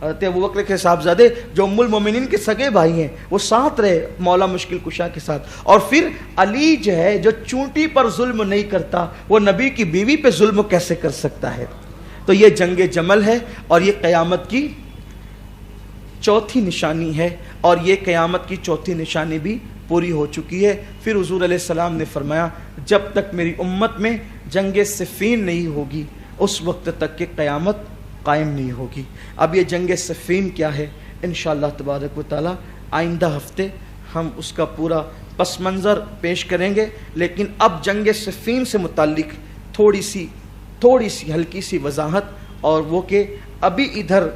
حضرت ابو بکر کے صاحبزادے جو ام المومنین کے سگے بھائی ہیں وہ ساتھ رہے مولا مشکل کشا کے ساتھ. اور پھر علی جو ہے جو چونٹی پر ظلم نہیں کرتا، وہ نبی کی بیوی پہ ظلم کیسے کر سکتا ہے. تو یہ جنگ جمل ہے اور یہ قیامت کی چوتھی نشانی ہے، اور یہ قیامت کی چوتھی نشانی بھی پوری ہو چکی ہے۔ پھر حضور علیہ السلام نے فرمایا جب تک میری امت میں جنگ صفین نہیں ہوگی اس وقت تک کہ قیامت قائم نہیں ہوگی۔ اب یہ جنگ صفین کیا ہے انشاءاللہ تبارک و تعالی آئندہ ہفتے ہم اس کا پورا پس منظر پیش کریں گے، لیکن اب جنگ صفین سے متعلق تھوڑی سی ہلکی سی وضاحت، اور وہ کہ ابھی ادھر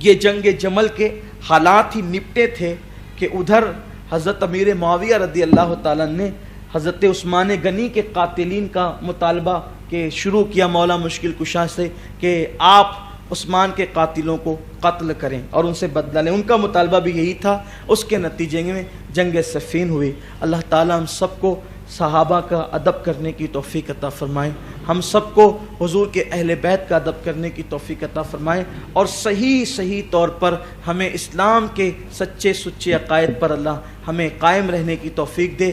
یہ جنگ جمل کے حالات ہی نپٹے تھے کہ ادھر حضرت امیر معاویہ رضی اللہ تعالیٰ نے حضرت عثمان غنی کے قاتلین کا مطالبہ کہ شروع کیا مولا مشکل کشا سے کہ آپ عثمان کے قاتلوں کو قتل کریں اور ان سے بدلہ لیں، ان کا مطالبہ بھی یہی تھا۔ اس کے نتیجے میں جنگ صفین ہوئی۔ اللہ تعالیٰ ہم سب کو صحابہ کا ادب کرنے کی توفیق عطا فرمائے، ہم سب کو حضور کے اہل بیت کا ادب کرنے کی توفیق عطا فرمائے، اور صحیح طور پر ہمیں اسلام کے سچے عقائد پر اللہ ہمیں قائم رہنے کی توفیق دے۔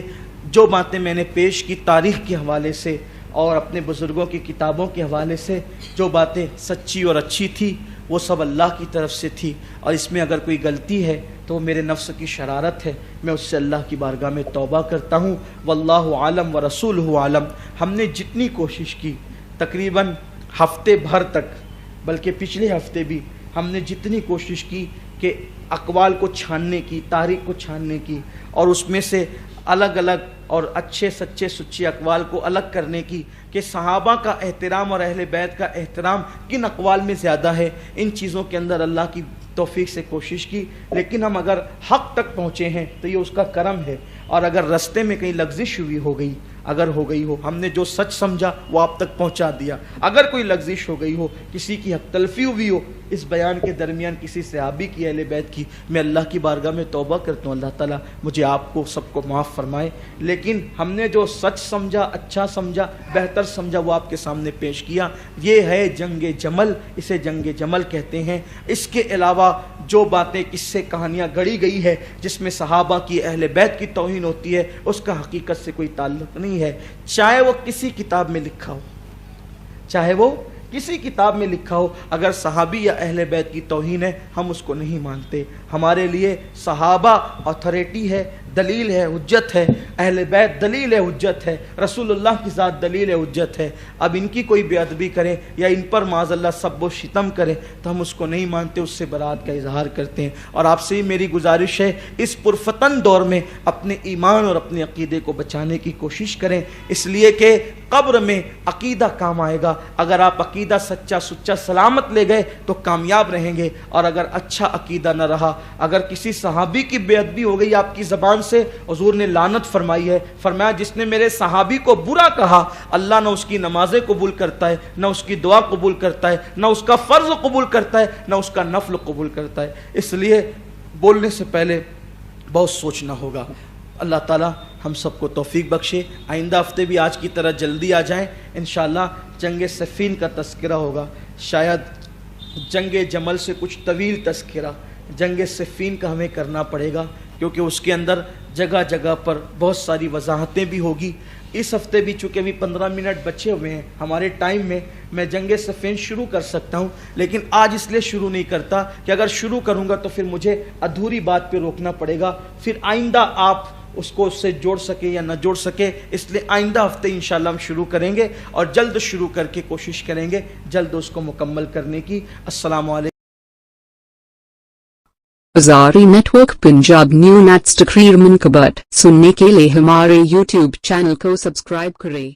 جو باتیں میں نے پیش کی تاریخ کے حوالے سے اور اپنے بزرگوں کی کتابوں کے حوالے سے، جو باتیں سچی اور اچھی تھی وہ سب اللہ کی طرف سے تھی، اور اس میں اگر کوئی غلطی ہے تو وہ میرے نفس کی شرارت ہے، میں اس سے اللہ کی بارگاہ میں توبہ کرتا ہوں۔ واللہ عالم ورسولہ عالم۔ ہم نے جتنی کوشش کی تقریباً ہفتے بھر تک، بلکہ پچھلے ہفتے بھی ہم نے جتنی کوشش کی کہ اقوال کو چھاننے کی، تاریخ کو چھاننے کی، اور اس میں سے الگ اور اچھے سچے اقوال کو الگ کرنے کی کہ صحابہ کا احترام اور اہل بیت کا احترام کن اقوال میں زیادہ ہے، ان چیزوں کے اندر اللہ کی توفیق سے کوشش کی۔ لیکن ہم اگر حق تک پہنچے ہیں تو یہ اس کا کرم ہے، اور اگر رستے میں کہیں لغزش ہو گئی ہو، ہم نے جو سچ سمجھا وہ آپ تک پہنچا دیا، اگر کوئی لغزش ہو گئی ہو، کسی کی حق تلفی ہوئی ہو اس بیان کے درمیان کسی صحابی کی، اہل بیت کی، میں اللہ کی بارگاہ میں توبہ کرتا ہوں، اللہ تعالیٰ مجھے آپ کو سب کو معاف فرمائے۔ لیکن ہم نے جو سچ سمجھا، اچھا سمجھا، بہتر سمجھا، وہ آپ کے سامنے پیش کیا۔ یہ ہے جنگ جمل، اسے جنگ جمل کہتے ہیں۔ اس کے علاوہ جو باتیں قصے کہانیاں گڑی گئی ہے جس میں صحابہ کی، اہل بیت کی توہین ہوتی ہے، اس کا حقیقت سے کوئی تعلق نہیں ہے، چاہے وہ کسی کتاب میں لکھا ہو، اگر صحابی یا اہل بیت کی توہین ہے ہم اس کو نہیں مانتے۔ ہمارے لیے صحابہ اتھارٹی ہے، دلیل ہے، حجت ہے، اہل بیت دلیل ہے، حجت ہے، رسول اللہ کی ذات دلیل ہے، حجت ہے۔ اب ان کی کوئی بے ادبی کرے یا ان پر معاذ اللہ سب و شتم کرے تو ہم اس کو نہیں مانتے، اس سے برات کا اظہار کرتے ہیں۔ اور آپ سے میری گزارش ہے اس پرفتن دور میں اپنے ایمان اور اپنے عقیدے کو بچانے کی کوشش کریں، اس لیے کہ قبر میں عقیدہ کام آئے گا۔ اگر آپ عقیدہ سچا سلامت لے گئے تو کامیاب رہیں گے، اور اگر اچھا عقیدہ نہ رہا، اگر کسی صحابی کی بے ادبی ہو گئی آپ کی زبان سے، حضور نے لعنت فرمائی ہے، فرمایا جس نے میرے صحابی کو برا کہا اللہ نہ اس کی نمازیں قبول کرتا ہے، نہ اس کی دعا قبول کرتا ہے، نہ اس کا فرض قبول کرتا ہے، نہ اس کا نفل قبول کرتا ہے۔ اس لیے بولنے سے پہلے بہت سوچنا ہوگا۔ اللہ تعالیٰ ہم سب کو توفیق بخشے۔ آئندہ ہفتے بھی آج کی طرح جلدی آ جائیں، انشاءاللہ جنگ صفین کا تذکرہ ہوگا، شاید جنگ جمل سے کچھ طویل تذکرہ جنگ صفین کا ہمیں کرنا پڑے گا، کیونکہ اس کے اندر جگہ جگہ پر بہت ساری وضاحتیں بھی ہوگی۔ اس ہفتے بھی چونکہ ابھی 15 منٹ بچے ہوئے ہیں ہمارے ٹائم میں جنگ صفین شروع کر سکتا ہوں، لیکن آج اس لیے شروع نہیں کرتا کہ اگر شروع کروں گا تو پھر مجھے ادھوری بات پہ روکنا پڑے گا، پھر آئندہ آپ اس کو اس سے جوڑ سکے یا نہ جوڑ سکے، اس لیے آئندہ ہفتے انشاءاللہ ہم شروع کریں گے، اور جلد شروع کر کے کوشش کریں گے جلد اس کو مکمل کرنے کی۔ السلام علیکم۔ Azari Network Punjab New Nats Takreer Mankabat سننے کے لیے ہمارے YouTube چینل کو سبسکرائب کریں۔